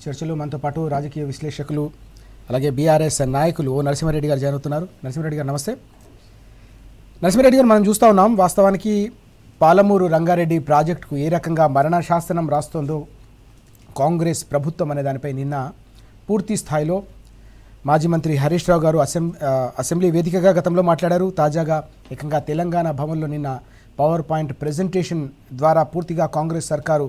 చర్చలు మనతో పాటు రాజకీయ విశ్లేషకులు అలాగే బీఆర్ఎస్ నాయకులు నరసింహారెడ్డి గారు జాయిన్ అవుతున్నారు. నరసింహారెడ్డి గారు నమస్తే. నరసింహారెడ్డి గారు, మనం చూస్తూ ఉన్నాం వాస్తవానికి పాలమూరు రంగారెడ్డి ప్రాజెక్టుకు ఏ రకంగా మరణ శాసనం రాస్తోందో కాంగ్రెస్ ప్రభుత్వం అనే దానిపై నిన్న పూర్తి స్థాయిలో మాజీ మంత్రి హరీష్ రావు గారు అసెంబ్లీ వేదికగా గతంలో మాట్లాడారు. తాజాగా ఏకంగా తెలంగాణ భవన్లో నిన్న పవర్ పాయింట్ ప్రెజెంటేషన్ ద్వారా పూర్తిగా కాంగ్రెస్ సర్కారు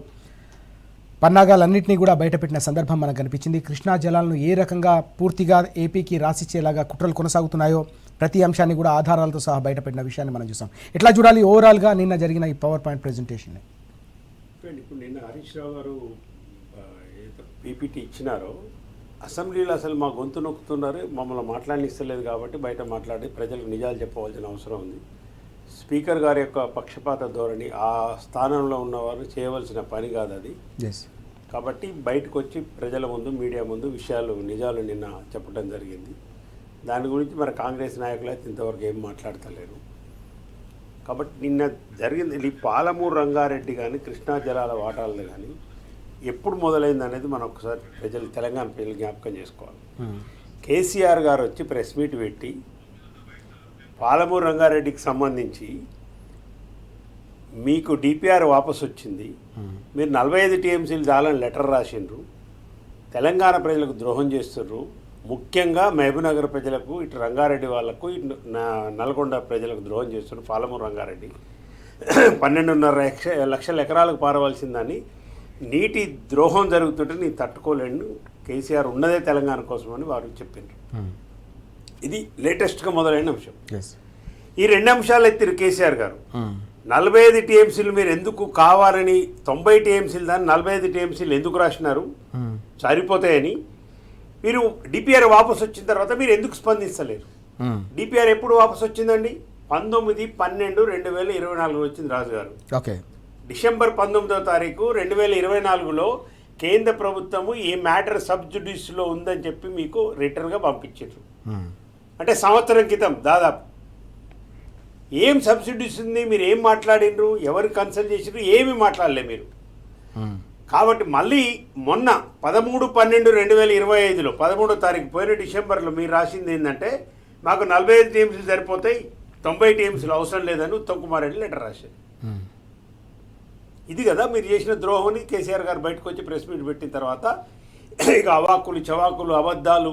పన్నాగాలన్నింటినీ కూడా బయటపెట్టిన సందర్భం మనకు కనిపించింది. కృష్ణా జలాలను ఏ రకంగా పూర్తిగా ఏపీకి రాసిచ్చేలాగా కుట్రలు కొనసాగుతున్నాయో ప్రతి అంశాన్ని కూడా ఆధారాలతో సహా బయటపెట్టిన విషయాన్ని మనం చూసాం. ఎట్లా చూడాలి ఓవరాల్గా నిన్న జరిగిన ఈ పవర్ పాయింట్ ప్రెజెంటేషన్? ఇప్పుడు నిన్న హరీష్ రావు గారు పీపీటీ ఇచ్చినారో అసెంబ్లీలో అసలు మా గొంతు నొక్కుతున్నారు, మమ్మల్ని మాట్లాడనిస్తలేదు కాబట్టి బయట మాట్లాడి ప్రజలకు నిజాలు చెప్పవలసిన అవసరం ఉంది. స్పీకర్ గారి యొక్క పక్షపాత ధోరణి, ఆ స్థానంలో ఉన్నవారు చేయవలసిన పని కాదు అది. కాబట్టి బయటకు వచ్చి ప్రజల ముందు, మీడియా ముందు నిజాలు నిన్న చెప్పడం జరిగింది. దాని గురించి మరి కాంగ్రెస్ నాయకులు అయితే ఇంతవరకు ఏం మాట్లాడతలేరు. కాబట్టి నిన్న జరిగింది ఈ పాలమూరు రంగారెడ్డి కానీ కృష్ణా జలాల వాటాలు కానీ ఎప్పుడు మొదలైంది అనేది మనం ఒకసారి తెలంగాణ ప్రజలు జ్ఞాపకం చేసుకోవాలి. కేసీఆర్ గారు వచ్చి ప్రెస్ మీట్ పెట్టి పాలమూరు రంగారెడ్డికి సంబంధించి మీకు డిపిఆర్ వాపసు వచ్చింది, మీరు 45 టీఎంసీలు చాలని లెటర్ రాసిండ్రు, తెలంగాణ ప్రజలకు ద్రోహం చేస్తుర్రు, ముఖ్యంగా మహబూబ్నగర్ ప్రజలకు, ఇటు రంగారెడ్డి వాళ్లకు, ఇటు నల్గొండ ప్రజలకు ద్రోహం చేస్తున్నారు. పాలమూరు రంగారెడ్డి 12.5 లక్షల ఎకరాలకు పారవలసిందని నీటి ద్రోహం జరుగుతుంటే నేను తట్టుకోలేను, కేసీఆర్ ఉన్నదే తెలంగాణ కోసం అని వారు చెప్పిండ్రు. ఇది లేటెస్ట్గా మొదలైన అంశం. ఈ 2 అంశాలు ఎత్తిరు కేసీఆర్ గారు. 45 టీఎంసీలు మీరు ఎందుకు కావాలని 90 టీఎంసీలు దాన్ని 45 టీఎంసీలు ఎందుకు రాసినారు, సరిపోతాయని. మీరు డిపిఆర్ వాపసు వచ్చిన తర్వాత మీరు ఎందుకు స్పందించలేరు? డిపిఆర్ ఎప్పుడు వాపసు వచ్చిందండి? 19/12/2024 వచ్చింది రాజు గారు. ఓకే. డిసెంబర్ 19వ తారీఖు 2024లో కేంద్ర ప్రభుత్వము ఈ మ్యాటర్ సబ్జుడిస్లో ఉందని చెప్పి మీకు రిటర్న్గా పంపించారు. అంటే సంవత్సరం క్రితం దాదాపు. ఏం సబ్సిడీస్ ఉంది, మీరు ఏం మాట్లాడినరు, ఎవరు కన్సల్ట్ చేసినారు, ఏమి మాట్లాడలే మీరు. కాబట్టి మళ్ళీ మొన్న 13/12/2025లో 13వ తారీఖు పోయిన డిసెంబర్లో మీరు రాసింది ఏంటంటే మాకు 45 టీఎంసీలు సరిపోతాయి, 90 టీఎంసీలు అవసరం లేదని ఉత్తమ్ కుమార్ రెడ్డి లెటర్ రాశారు. ఇది కదా మీరు చేసిన ద్రోహాన్ని కేసీఆర్ గారు బయటకు వచ్చి ప్రెస్ మీట్ పెట్టిన తర్వాత ఇక అవాకులు చవాకులు, అబద్ధాలు,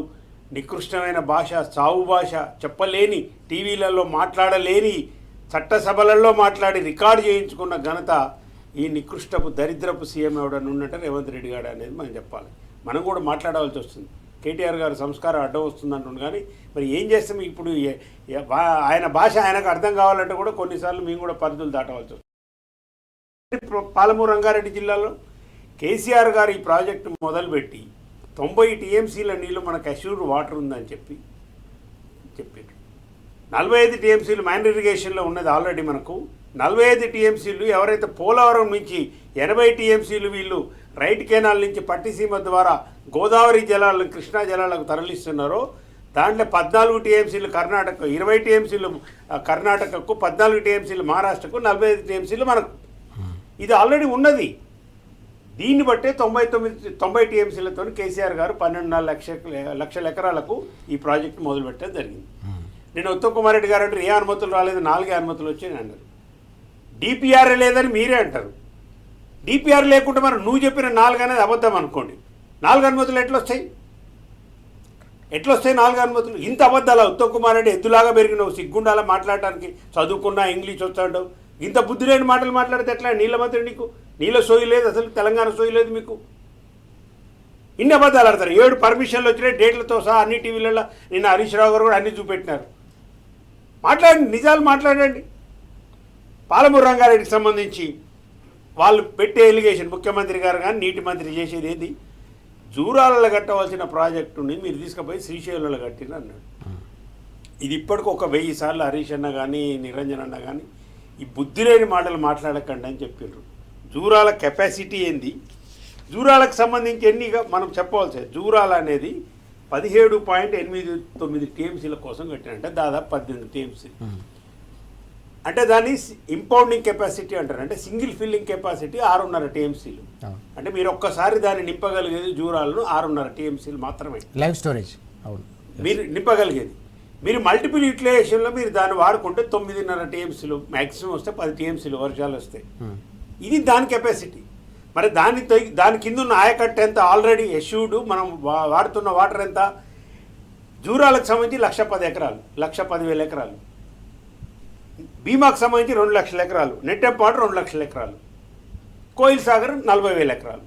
నికృష్టమైన భాష, సావు భాష, చెప్పలేని, టీవీలలో మాట్లాడలేని, చట్టసభలలో మాట్లాడి రికార్డు చేయించుకున్న ఘనత ఈ నికృష్టపు దరిద్రపు సీఎం ఎవడని ఉన్నట్టు రేవంత్ రెడ్డి గారు అనేది మనం చెప్పాలి. మనం కూడా మాట్లాడవలసి వస్తుంది. కేటీఆర్ గారు సంస్కారం అడ్డం వస్తుంది అంటుంది, కానీ మరి ఏం చేస్తాం ఇప్పుడు? ఆయన భాష ఆయనకు అర్థం కావాలంటే కూడా కొన్నిసార్లు మేము కూడా పరిధులు దాటవలసి వస్తుంది. పాలమూరు రంగారెడ్డి జిల్లాలో కేసీఆర్ గారు ఈ ప్రాజెక్టు మొదలుపెట్టి 90 టీఎంసీల నీళ్ళు మనకు అష్యూర్డ్ వాటర్ ఉందని చెప్పారు. 45 టీఎంసీలు మైనర్ ఇరిగేషన్లో ఉన్నది ఆల్రెడీ మనకు. 45 టీఎంసీలు ఎవరైతే పోలవరం నుంచి 80 టీఎంసీలు వీళ్ళు రైట్ కెనాల్ నుంచి పట్టిసీమ ద్వారా గోదావరి జలాలను కృష్ణా జలాలకు తరలిస్తున్నారో దాంట్లో 14 టీఎంసీలు కర్ణాటక, 20 టీఎంసీలు కర్ణాటకకు, 14 టీఎంసీలు మహారాష్ట్రకు, 45 టీఎంసీలు మనకు. ఇది ఆల్రెడీ ఉన్నది. దీన్ని బట్టే 90 టీఎంసీలతో కేసీఆర్ గారు 12.5 లక్షల ఎకరాలకు ఈ ప్రాజెక్టు మొదలుపెట్టడం జరిగింది. నేను ఉత్తమ్ కుమార్ రెడ్డి గారు అంటే ఏ అనుమతులు రాలేదు, 4 అనుమతులు వచ్చాయని అన్నారు. డిపిఆర్ లేదని మీరే అంటారు. డిపిఆర్ లేకుండా మరి నువ్వు చెప్పిన 4 అనేది అబద్ధం అనుకోండి. 4 అనుమతులు ఎట్లొస్తాయి? 4 అనుమతులు? ఇంత అబద్ధాలా? ఉత్తమ్ కుమార్ రెడ్డి ఎద్దులాగా పెరిగినావు, సిగ్గుండాలా మాట్లాడటానికి, చదువుకున్నా, ఇంగ్లీష్ వచ్చాడు, ఇంత బుద్ధి లేని మాటలు మాట్లాడితే ఎట్లా? నీళ్ళ మంత్రి నీకు నీళ్ళ సోయి లేదు, అసలు తెలంగాణ సోయి లేదు మీకు. ఇన్ని అబద్ధాలు ఆడతారు. 7 పర్మిషన్లు వచ్చినాయి డేట్లతో సహా అన్ని టీవీలలో. నిన్న హరీష్ రావు గారు కూడా అన్నీ చూపెట్టినారు. మాట్లాడండి, నిజాలు మాట్లాడండి. పాలమూరు రంగారెడ్డికి సంబంధించి వాళ్ళు పెట్టే ఎలిగేషన్, ముఖ్యమంత్రి గారు కానీ నీటి మంత్రి చేసేది ఏది? జూరాలలో కట్టవలసిన ప్రాజెక్టుని మీరు తీసుకుపోయి శ్రీశైలంలో కట్టిన అన్నాడు. ఇది ఇప్పటికి ఒక 1000 సార్లు హరీష్ అన్న కానీ నిరంజన్ అన్న కానీ ఈ బుద్ధి లేని మాటలు మాట్లాడకండి అని చెప్పారు. జూరాల కెపాసిటీ ఏంది, జూరాలకు సంబంధించి ఎన్నిగా మనం చెప్పవలసి. జూరాల అనేది 17.89 టీఎంసీల కోసం కట్టినంటే దాదాపు 18 టీఎంసీ. అంటే దాన్ని ఇంపౌండింగ్ కెపాసిటీ అంటారు. అంటే సింగిల్ ఫిల్లింగ్ కెపాసిటీ 6.5 టీఎంసీలు. అంటే మీరు ఒక్కసారి దాన్ని నింపగలిగేది జూరాలను 6.5 టీఎంసీలు మాత్రమే లైవ్ స్టోరేజ్. అవును, మీరు నింపగలిగేది. మీరు మల్టిపుల్ యూటిలైజేషన్లో మీరు దాన్ని వాడుకుంటే 9.5 టీఎంసీలు మ్యాక్సిమం వస్తే 10 టీఎంసీలు వర్షాలు వస్తాయి. ఇది దాని కెపాసిటీ. మరి దాని కింద ఉన్న ఆయకట్టు ఎంత ఆల్రెడీ ఎష్యూడ్, మనం వాడుతున్న వాటర్ ఎంత? జూరాలకు సంబంధించి 1,10,000 ఎకరాలు, 1,10,000 ఎకరాలు. భీమాకు సంబంధించి 2,00,000 ఎకరాలు, నెట్టెంపాడు 2,00,000 ఎకరాలు, కోయిల్ సాగర్ 40,000 ఎకరాలు.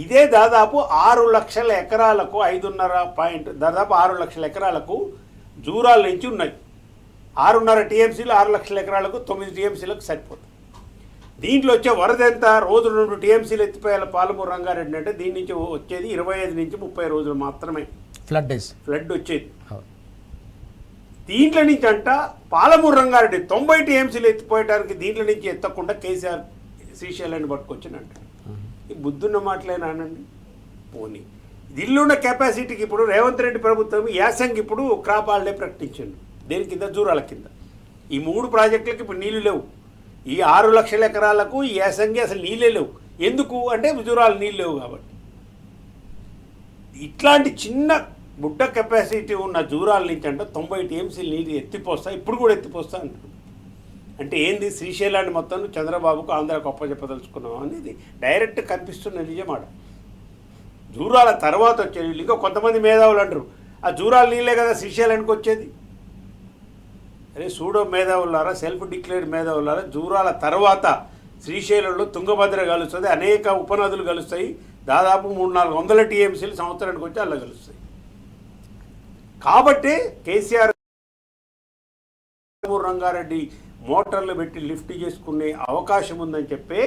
ఇదే దాదాపు 6,00,000 ఎకరాలకు 5.5 పాయింట్ దాదాపు 6,00,000 ఎకరాలకు జూరాల నుంచి ఉన్నాయి. 6.5 టీఎంసీలు 6,00,000 ఎకరాలకు 9 టీఎంసీలకు సరిపోతుంది. దీంట్లో వచ్చే వరద ఎంత? రోజు 2 టీఎంసీలు ఎత్తిపోయాల పాలమూరు రంగారెడ్డి. అంటే దీని నుంచి వచ్చేది 25 నుంచి 30 రోజులు మాత్రమే ఫ్లడ్ వచ్చేది. దీంట్లో నుంచి అంట పాలమూరు రంగారెడ్డి 90 టీఎంసీలు ఎత్తిపోయడానికి దీంట్లో నుంచి ఎత్తకుండా కేసీఆర్ శ్రీశైలాన్ని పట్టుకొచ్చినంట. ఈ బుద్ధున్న మాటలేనానండి. పోనీ దిల్లున్న కెపాసిటీకి ఇప్పుడు రేవంత్ రెడ్డి ప్రభుత్వం యాసంగి ఇప్పుడు క్రాప్ హాలిడే ప్రకటించండి. దేని కింద? జూరాల కింద. ఈ 3 ప్రాజెక్టులకు ఇప్పుడు నీళ్లు లేవు. ఈ 6,00,000 ఎకరాలకు ఈ యాసంగి అసలు నీళ్ళే లేవు. ఎందుకు అంటే జూరాలు నీళ్ళు లేవు కాబట్టి. ఇట్లాంటి చిన్న బుడ్డ కెపాసిటీ ఉన్న జూరాల నుంచి అంటే 90 టీఎంసీలు నీళ్ళు ఎత్తిపోస్తా, ఇప్పుడు కూడా ఎత్తిపోస్తా అంటారు. అంటే ఏంది? శ్రీశైలాన్ని మొత్తం చంద్రబాబుకు ఆంధ్రాకు అప్పచెప్పదలుచుకున్నాం అనేది డైరెక్ట్ కనిపిస్తున్న నిజమాట. జూరాల తర్వాత వచ్చే నీళ్ళు ఇంకా కొంతమంది మేధావులు అంటారు, ఆ జూరాల నీళ్ళే కదా శ్రీశైలానికి వచ్చేది. అరే సూడో మేధావులారా, సెల్ఫ్ డిక్లేర్డ్ మేధావులారా, జూరాల తర్వాత శ్రీశైలంలో తుంగభద్ర కలుస్తుంది, అనేక ఉపనదులు కలుస్తాయి. దాదాపు 300-400 టీఎంసీలు సంవత్సరానికి వచ్చి అలా కలుస్తాయి. కాబట్టి కేసీఆర్ రంగారెడ్డి మోటార్లు పెట్టి లిఫ్ట్ చేసుకునే అవకాశం ఉందని చెప్పి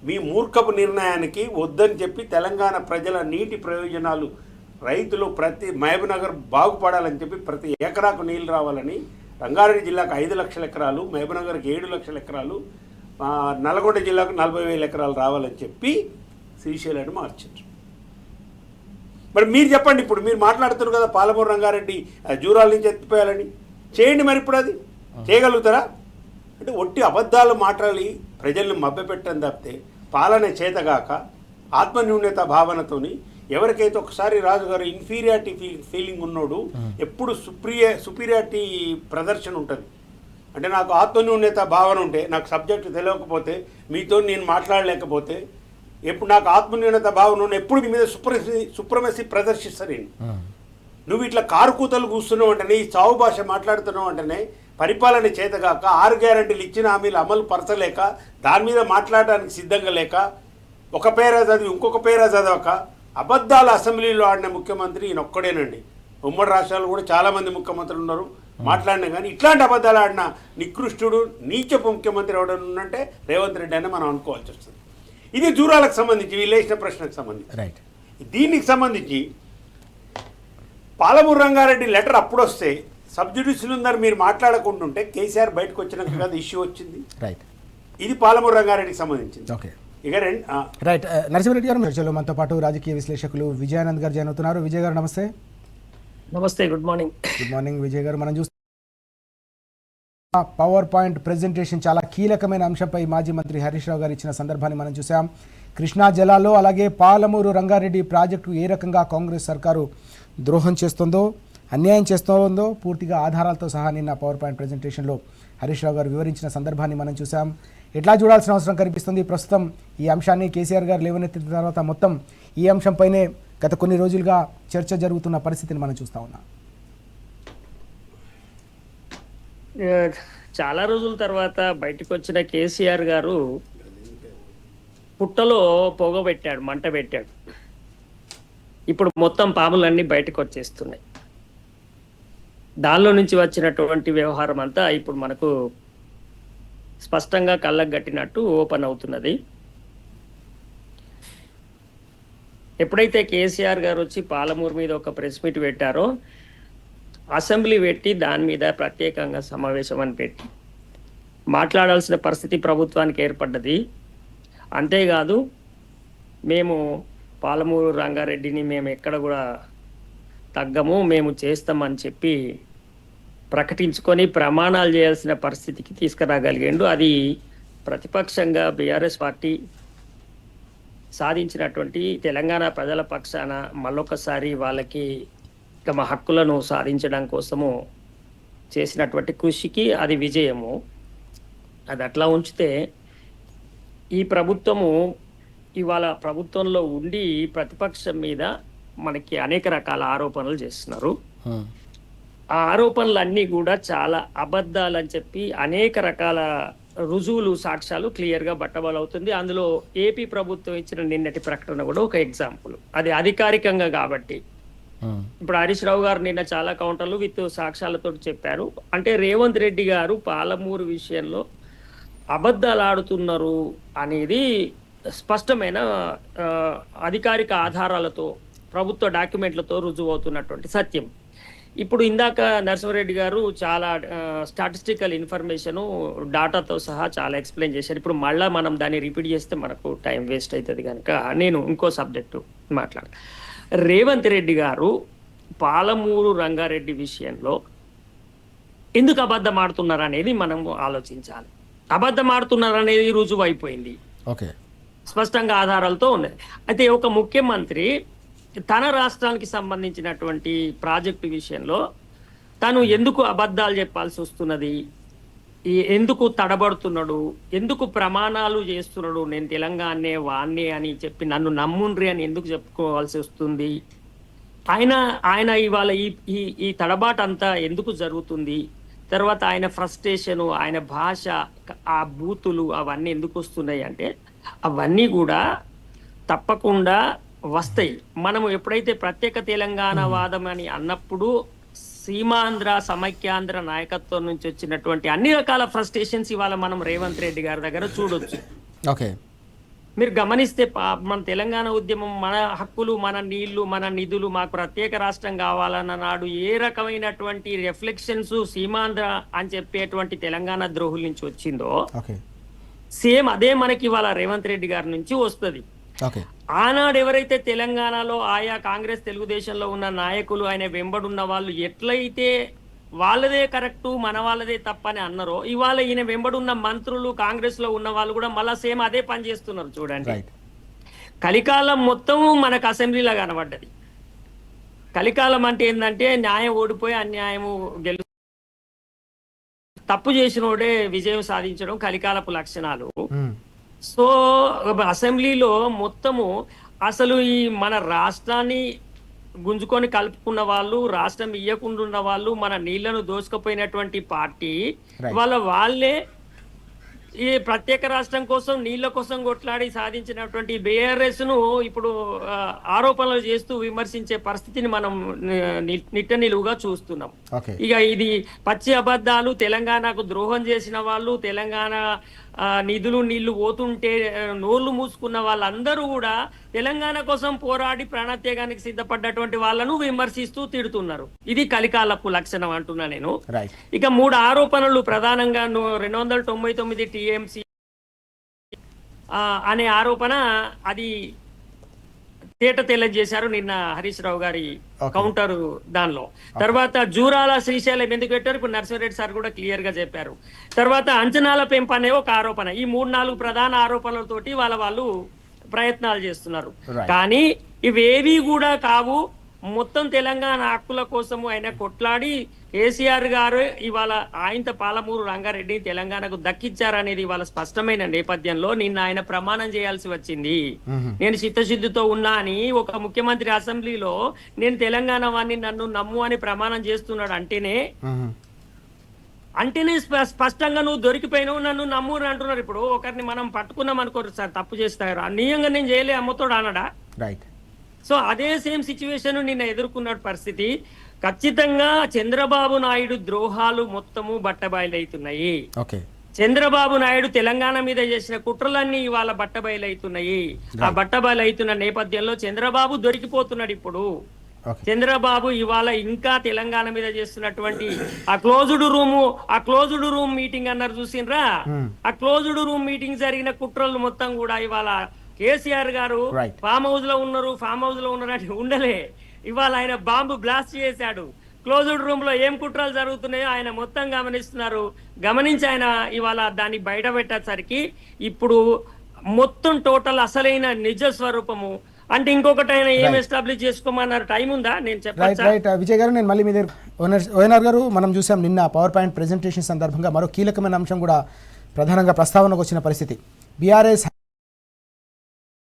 మీ మూర్ఖపు నిర్ణయానికి వద్దని చెప్పి తెలంగాణ ప్రజల నీటి ప్రయోజనాలు, రైతులు మహబూబ్నగర్ బాగుపడాలని చెప్పి ప్రతి ఎకరాకు నీళ్ళు రావాలని రంగారెడ్డి జిల్లాకు 5 లక్షల ఎకరాలు, మహబూబ్నగర్కి 7 లక్షల ఎకరాలు, నల్గొండ జిల్లాకు 40,000 ఎకరాలు రావాలని చెప్పి శ్రీశైలాన్ని మార్చారు. మరి మీరు చెప్పండి, ఇప్పుడు మీరు మాట్లాడుతున్నారు కదా పాలమూరు రంగారెడ్డి జూరాల నుంచి ఎత్తిపోయాలని, చేయండి. మరి ఇప్పుడు అది చేయగలుగుతారా? అంటే ఒట్టి అబద్ధాలు మాట్లాడి ప్రజల్ని మభ్యపెట్టని తప్పితే పాలన చేతగాక ఆత్మన్యూన్యత భావనతోని ఎవరికైతే ఒకసారి రాజుగారు ఇన్ఫీరియారిటీ ఫీలింగ్ ఉన్నోడు ఎప్పుడు సుపీరియారిటీ ప్రదర్శన ఉంటుంది. అంటే నాకు ఆత్మన్యూన్యత భావన ఉంటే, నాకు సబ్జెక్టు తెలియకపోతే, మీతో నేను మాట్లాడలేకపోతే, ఎప్పుడు నాకు ఆత్మన్యూన్యత భావన ఉన్న ఎప్పుడు మీ మీద సుప్రమసీ ప్రదర్శిస్తారు. నేను నువ్వు ఇట్లా కారుకూతలు కూస్తున్నావు అంటేనే, ఈ చావు భాష మాట్లాడుతున్నావు అంటేనే, పరిపాలన చేతగాక 6 గ్యారెంటీలు ఇచ్చిన హామీలు అమలు పరచలేక, దాని మీద మాట్లాడడానికి సిద్ధంగా లేక, ఒక పేరా చదివి ఇంకొక పేరా చదవక అబద్ధాల అసెంబ్లీలో ఆడిన ముఖ్యమంత్రి ఈయన ఒక్కడేనండి. ఉమ్మడి రాష్ట్రాలు కూడా చాలామంది ముఖ్యమంత్రులు ఉన్నారు మాట్లాడినా కానీ ఇట్లాంటి అబద్ధాలు ఆడిన నికృష్టుడు నీచపు ముఖ్యమంత్రి ఎవడని ఉన్నంటే రేవంత్ రెడ్డి అని మనం అనుకోవాల్సి వస్తుంది. ఇది జూరాలకు సంబంధించి వీళ్ళేసిన ప్రశ్నకు సంబంధించి. రైట్. దీనికి సంబంధించి పాలమూరు రంగారెడ్డి లెటర్ అప్పుడు వస్తే సబ్జుడిషియల్ ఉందని మీరు మాట్లాడకుంటుంటే కేసీఆర్ బయటకు వచ్చినాక కదా ఇష్యూ వచ్చింది. రైట్. ఇది పాలమూరు రంగారెడ్డికి సంబంధించింది. ఓకే, ఇక రైట్. నరసింహారెడ్డి గారు చర్చలో మనతో పాటు రాజకీయ విశ్లేషకులు విజయానంద్ గారు జాయిన్ అవుతున్నారు. విజయ్ గారు నమస్తే. నమస్తే, good morning. Good morning Vijay గారు. మనం చూస్తే పవర్ పాయింట్ ప్రెజెంటేషన్ చాలా కీలకమైన అంశంపై మాజీ మంత్రి హరీష్ రావు గారు ఇచ్చిన సందర్భాన్ని మనం చూసాం. కృష్ణా జలాల్లో అలాగే పాలమూరు రంగారెడ్డి ప్రాజెక్టు ఏ రకంగా కాంగ్రెస్ సర్కారు ద్రోహం చేస్తుందో, అన్యాయం చేస్తుందో పూర్తిగా ఆధారాలతో సహా నిన్న పవర్ పాయింట్ ప్రెజెంటేషన్లో హరీష్ రావు గారు వివరించిన సందర్భాన్ని మనం చూసాం. ఎట్లా చూడాల్సిన అవసరం కనిపిస్తుంది? ప్రస్తుతం ఈ అంశాన్ని కేసీఆర్ గారు లేవనెత్తిన తర్వాత మొత్తం ఈ అంశంపైనే గత కొన్ని రోజులుగా చర్చ జరుగుతున్న పరిస్థితిని మనం చూస్తూ ఉన్నాం. చాలా రోజుల తర్వాత బయటకు వచ్చిన కేసీఆర్ గారు పుట్టలో పొగ పెట్టాడు, మంట పెట్టాడు. ఇప్పుడు మొత్తం పాములన్నీ బయటకు వచ్చేస్తున్నాయి. దానిలో నుంచి వచ్చినటువంటి వ్యవహారం అంతా ఇప్పుడు మనకు స్పష్టంగా కళ్ళకు కట్టినట్టు ఓపెన్ అవుతున్నది. ఎప్పుడైతే కేసీఆర్ గారు వచ్చి పాలమూరు మీద ఒక ప్రెస్ మీట్ పెట్టారో, అసెంబ్లీ పెట్టి దాని మీద ప్రత్యేకంగా సమావేశం అని పెట్టి మాట్లాడాల్సిన పరిస్థితి ప్రభుత్వానికి ఏర్పడ్డది. అంతేకాదు, మేము పాలమూరు రంగారెడ్డిని మేము ఎక్కడ కూడా తగ్గము, మేము చేస్తామని చెప్పి ప్రకటించుకొని ప్రమాణాలు చేయాల్సిన పరిస్థితికి తీసుకురాగలిగాడు. అది ప్రతిపక్షంగా బీఆర్ఎస్ పార్టీ సాధించినటువంటి తెలంగాణ ప్రజల పక్షాన మళ్ళొకసారి వాళ్ళకి తమ హక్కులను సాధించడం కోసము చేసినటువంటి కృషికి అది విజయము. అది అట్లా ఉంచితే ఈ ప్రభుత్వము ఇవాళ ప్రభుత్వంలో ఉండి ప్రతిపక్షం మీద మనకి అనేక రకాల ఆరోపణలు చేస్తున్నారు. ఆ ఆరోపణలన్నీ కూడా చాలా అబద్ధాలని చెప్పి అనేక రకాల రుజువులు సాక్ష్యాలు క్లియర్గా బట్టబలవుతుంది. అందులో ఏపీ ప్రభుత్వం ఇచ్చిన నిన్నటి ప్రకటన కూడా ఒక ఎగ్జాంపుల్. అది అధికారికంగా కాబట్టి ఇప్పుడు హరీష్ రావు గారు నిన్న చాలా కౌంటర్లు విత్ సాక్ష్యాలతో చెప్పారు. అంటే రేవంత్ రెడ్డి గారు పాలమూరు విషయంలో అబద్ధాలు ఆడుతున్నారు అనేది స్పష్టమైన అధికారిక ఆధారాలతో ప్రభుత్వ డాక్యుమెంట్లతో రుజువు అవుతున్నటువంటి సత్యం. ఇప్పుడు ఇందాక నరసింహారెడ్డి గారు చాలా స్టాటిస్టికల్ ఇన్ఫర్మేషన్ డాటాతో సహా చాలా ఎక్స్ప్లెయిన్ చేశారు. ఇప్పుడు మళ్ళీ మనం దాన్ని రిపీట్ చేస్తే మనకు టైం వేస్ట్ అవుతుంది కనుక నేను ఇంకో సబ్జెక్టు మాట్లాడతాను. రేవంత్ రెడ్డి గారు పాలమూరు రంగారెడ్డి విషయంలో ఎందుకు అబద్ధం ఆడుతున్నారు అనేది మనం ఆలోచించాలి. అబద్ధం ఆడుతున్నారు అనేది రుజువు అయిపోయింది, ఓకే, స్పష్టంగా ఆధారాలతో ఉన్నది. అయితే ఒక ముఖ్యమంత్రి తన రాష్ట్రానికి సంబంధించినటువంటి ప్రాజెక్టు విషయంలో తను ఎందుకు అబద్ధాలు చెప్పాల్సి వస్తున్నది, ఎందుకు తడబడుతున్నాడు, ఎందుకు ప్రమాణాలు చేస్తున్నాడు, నేను తెలంగాణనే వాణ్ణే అని చెప్పి నన్ను నమ్ముండ్రి అని ఎందుకు చెప్పుకోవాల్సి వస్తుంది, ఆయన ఇవాళ ఈ తడబాటు అంతా ఎందుకు జరుగుతుంది, తర్వాత ఆయన ఫ్రస్ట్రేషను, ఆయన భాష, ఆ బూతులు అవన్నీ ఎందుకు వస్తున్నాయి అంటే అవన్నీ కూడా తప్పకుండా వస్తాయి. మనము ఎప్పుడైతే ప్రత్యేక తెలంగాణ వాదం అని అన్నప్పుడు సీమాంధ్ర సమైక్యాంధ్ర నాయకత్వం నుంచి వచ్చినటువంటి అన్ని రకాల ఫ్రస్ట్రేషన్స్ ఇవాళ మనం రేవంత్ రెడ్డి గారి దగ్గర చూడొచ్చు. ఓకే, మీరు గమనిస్తే మన తెలంగాణ ఉద్యమం, మన హక్కులు, మన నీళ్లు, మన నిధులు, మాకు ప్రత్యేక రాష్ట్రం కావాలన్న నాడు ఏ రకమైనటువంటి రిఫ్లెక్షన్స్ సీమాంధ్ర అని చెప్పేటువంటి తెలంగాణ ద్రోహుల నుంచి వచ్చిందో సేమ్ అదే మనకి ఇవాళ రేవంత్ రెడ్డి గారి నుంచి వస్తుంది. ఆనాడు ఎవరైతే తెలంగాణలో ఆయా కాంగ్రెస్ తెలుగుదేశంలో ఉన్న నాయకులు ఆయన వెంబడున్న వాళ్ళు ఎట్లయితే వాళ్ళదే కరెక్టు మన వాళ్ళదే తప్పని అన్నారో ఇవాళ ఈయన వెంబడున్న మంత్రులు కాంగ్రెస్ లో ఉన్న వాళ్ళు కూడా మళ్ళా సేమ్ అదే పని చేస్తున్నారు. చూడండి, కలికాలం మొత్తం మనకు అసెంబ్లీలో కనబడ్డది. కలికాలం అంటే ఏంటంటే న్యాయం ఓడిపోయి అన్యాయము గెలు, తప్పు చేసినోడే విజయం సాధించడం కలికాలపు లక్షణాలు. సో అసెంబ్లీలో మొత్తము అసలు ఈ మన రాష్ట్రాన్ని గుంజుకొని కలుపుకున్న వాళ్ళు, రాష్ట్రం ఇయ్యకుండా ఉన్న వాళ్ళు, మన నీళ్లను దోసుకుపోయినటువంటి పార్టీ వాళ్ళే ఈ ప్రత్యేక రాష్ట్రం కోసం నీళ్ల కోసం కొట్లాడి సాధించినటువంటి బీఆర్ఎస్ ను ఇప్పుడు ఆరోపణలు చేస్తూ విమర్శించే పరిస్థితిని మనం నిట్ట నిలువుగా చూస్తున్నాం. ఇక ఇది పచ్చి అబద్ధాలు, తెలంగాణకు ద్రోహం చేసిన వాళ్ళు, తెలంగాణ నిధులు నీళ్లు పోతుంటే నోళ్లు మూసుకున్న వాళ్ళందరూ కూడా తెలంగాణ కోసం పోరాడి ప్రాణత్యాగానికి సిద్ధపడ్డటువంటి వాళ్ళను విమర్శిస్తూ తిడుతున్నారు. ఇది కలికాలపు లక్షణం అంటున్నా నేను. ఇక 3 ఆరోపణలు ప్రధానంగా 299 టీఎంసీ అనే ఆరోపణ అది తేట తెలియజేశారు నిన్న హరీష్ రావు గారి కౌంటర్ దానిలో. తర్వాత జూరాల శ్రీశైలం ఎందుకు పెట్టారు ఇప్పుడు నరసింహారెడ్డి సార్ కూడా క్లియర్ గా చెప్పారు. తర్వాత అంచనాల పెంపు అనే ఒక ఆరోపణ. ఈ 3-4 ప్రధాన ఆరోపణలతోటి వాళ్ళు ప్రయత్నాలు చేస్తున్నారు. కానీ ఇవేవి కూడా కావు. మొత్తం తెలంగాణ హక్కుల కోసము ఆయన కొట్లాడి కేసీఆర్ గారు ఇవాళ ఆయంత పాలమూరు రంగారెడ్డి తెలంగాణకు దక్కించారనేది ఇవాళ స్పష్టమైన నేపథ్యంలో నిన్న ఆయన ప్రమాణం చేయాల్సి వచ్చింది. నేను చిత్తశుద్ధితో ఉన్నా అని ఒక ముఖ్యమంత్రి అసెంబ్లీలో నేను తెలంగాణ వాడిని నన్ను నమ్ము అని ప్రమాణం చేస్తున్నాడు అంటేనే స్పష్టంగా నువ్వు దొరికిపోయినావు, నన్ను నమ్ము అంటున్నారు. ఇప్పుడు ఒకరిని మనం పట్టుకున్నాం అనుకోరు సార్, తప్పు చేస్తారు అన్యాయంగా నేను చేయలే అమ్మతోడు అనడా. సో అదే సేమ్ సిచ్యువేషన్ నిన్న ఎదుర్కొన్న పరిస్థితి. ఖచ్చితంగా చంద్రబాబు నాయుడు ద్రోహాలు మొత్తము బట్టబయలవుతున్నాయి. చంద్రబాబు నాయుడు తెలంగాణ మీద చేసిన కుట్రలన్నీ ఇవాళ బట్టబయలవుతున్నాయి. ఆ బట్టబయలవుతున్న నేపథ్యంలో చంద్రబాబు దొరికిపోతున్నాడు. ఇప్పుడు చంద్రబాబు ఇవాళ ఇంకా తెలంగాణ మీద చేస్తున్నటువంటి ఆ క్లోజ్డ్ రూమ్ మీటింగ్ అన్నారు చూసిండ్రా, ఆ క్లోజ్డ్ రూమ్ మీటింగ్ జరిగిన కుట్రలు మొత్తం కూడా ఇవాళ కేసీఆర్ గారు ఫామ్ హౌస్ లో ఉన్నారు అంటే ఉండలే. ఇవాళ ఆయన బాంబు బ్లాస్ట్ చేశాడు. క్లోజ్డ్ రూమ్ లో ఏం కుట్రలు జరుగుతున్నాయో ఆయన మొత్తం గమనిస్తున్నారు. గమనించి ఆయన ఇవాళ దాన్ని బయట పెట్టేసరికి ఇప్పుడు మొత్తం టోటల్ అసలైన నిజ స్వరూపము అంటే ఇంకొకటి ఆయన ఏం ఎస్టాబ్లిష్ చేసుకోమన్నారు. టైం ఉందా నేను రైట్ చెప్పచ్చా? రైట్ విజయ్ గారు, నేను మళ్ళీ మీ దగ్గర ఓఎన్ఆర్ గారు, మనం చూసాం నిన్న పవర్ పాయింట్ ప్రెజెంటేషన్ సందర్భంగా మరో కీలకమైన అంశం కూడా ప్రధానంగా ప్రస్తావనకు వచ్చిన పరిస్థితి. బీఆర్ఎస్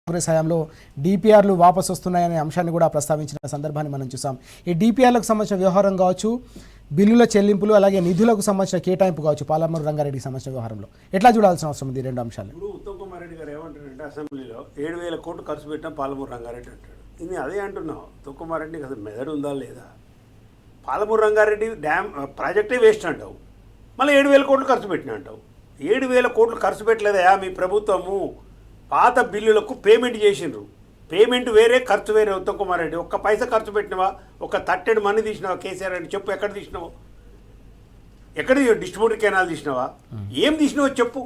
కాంగ్రెస్ హయాంలో డిపిఆర్లు వాపసు వస్తున్నాయనే అంశాన్ని కూడా ప్రస్తావించిన సందర్భాన్ని మనం చూసాం. ఈ డిపిఆర్లకు సంబంధించిన వ్యవహారం కావచ్చు, బిల్లుల చెల్లింపులు, అలాగే నిధులకు సంబంధించిన కేటాయింపు కావచ్చు, పాలమూరు రంగారెడ్డికి సంబంధించిన వ్యవహారంలో ఎట్లా చూడాల్సిన అవసరం ఉంది? రెండు అంశాలు. ఇప్పుడు ఉత్తమ్ కుమార్ రెడ్డి గారు ఏమంటారంటే అసెంబ్లీలో 7,000 కోట్లు ఖర్చు పెట్టిన పాలమూరు రంగారెడ్డి అంటాడు. ఇది అదే అంటున్నావు, ఉత్తమ్ కుమార్ రెడ్డికి అసలు మెదడు ఉందా లేదా? పాలమూరు రంగారెడ్డి డ్యామ్ ప్రాజెక్టే వేస్ట్ అంటావు, మళ్ళీ 7,000 కోట్లు ఖర్చు పెట్టిన అంటావు. 7,000 కోట్లు ఖర్చు పెట్టలేదయా మీ ప్రభుత్వము. పాత బిల్లులకు పేమెంట్ చేసిండ్రు, పేమెంట్ వేరే ఖర్చు వేరే. ఉత్తమ్ కుమార్ రెడ్డి ఒక్క పైసా ఖర్చు పెట్టినవా? ఒక 30 మనీ తీసినావా? కేసీఆర్ అని చెప్పు, ఎక్కడ తీసినావు? ఎక్కడ డిస్ట్రిబ్యూటర్ కెనాల్ తీసినావా? ఏం తీసినావో చెప్పు.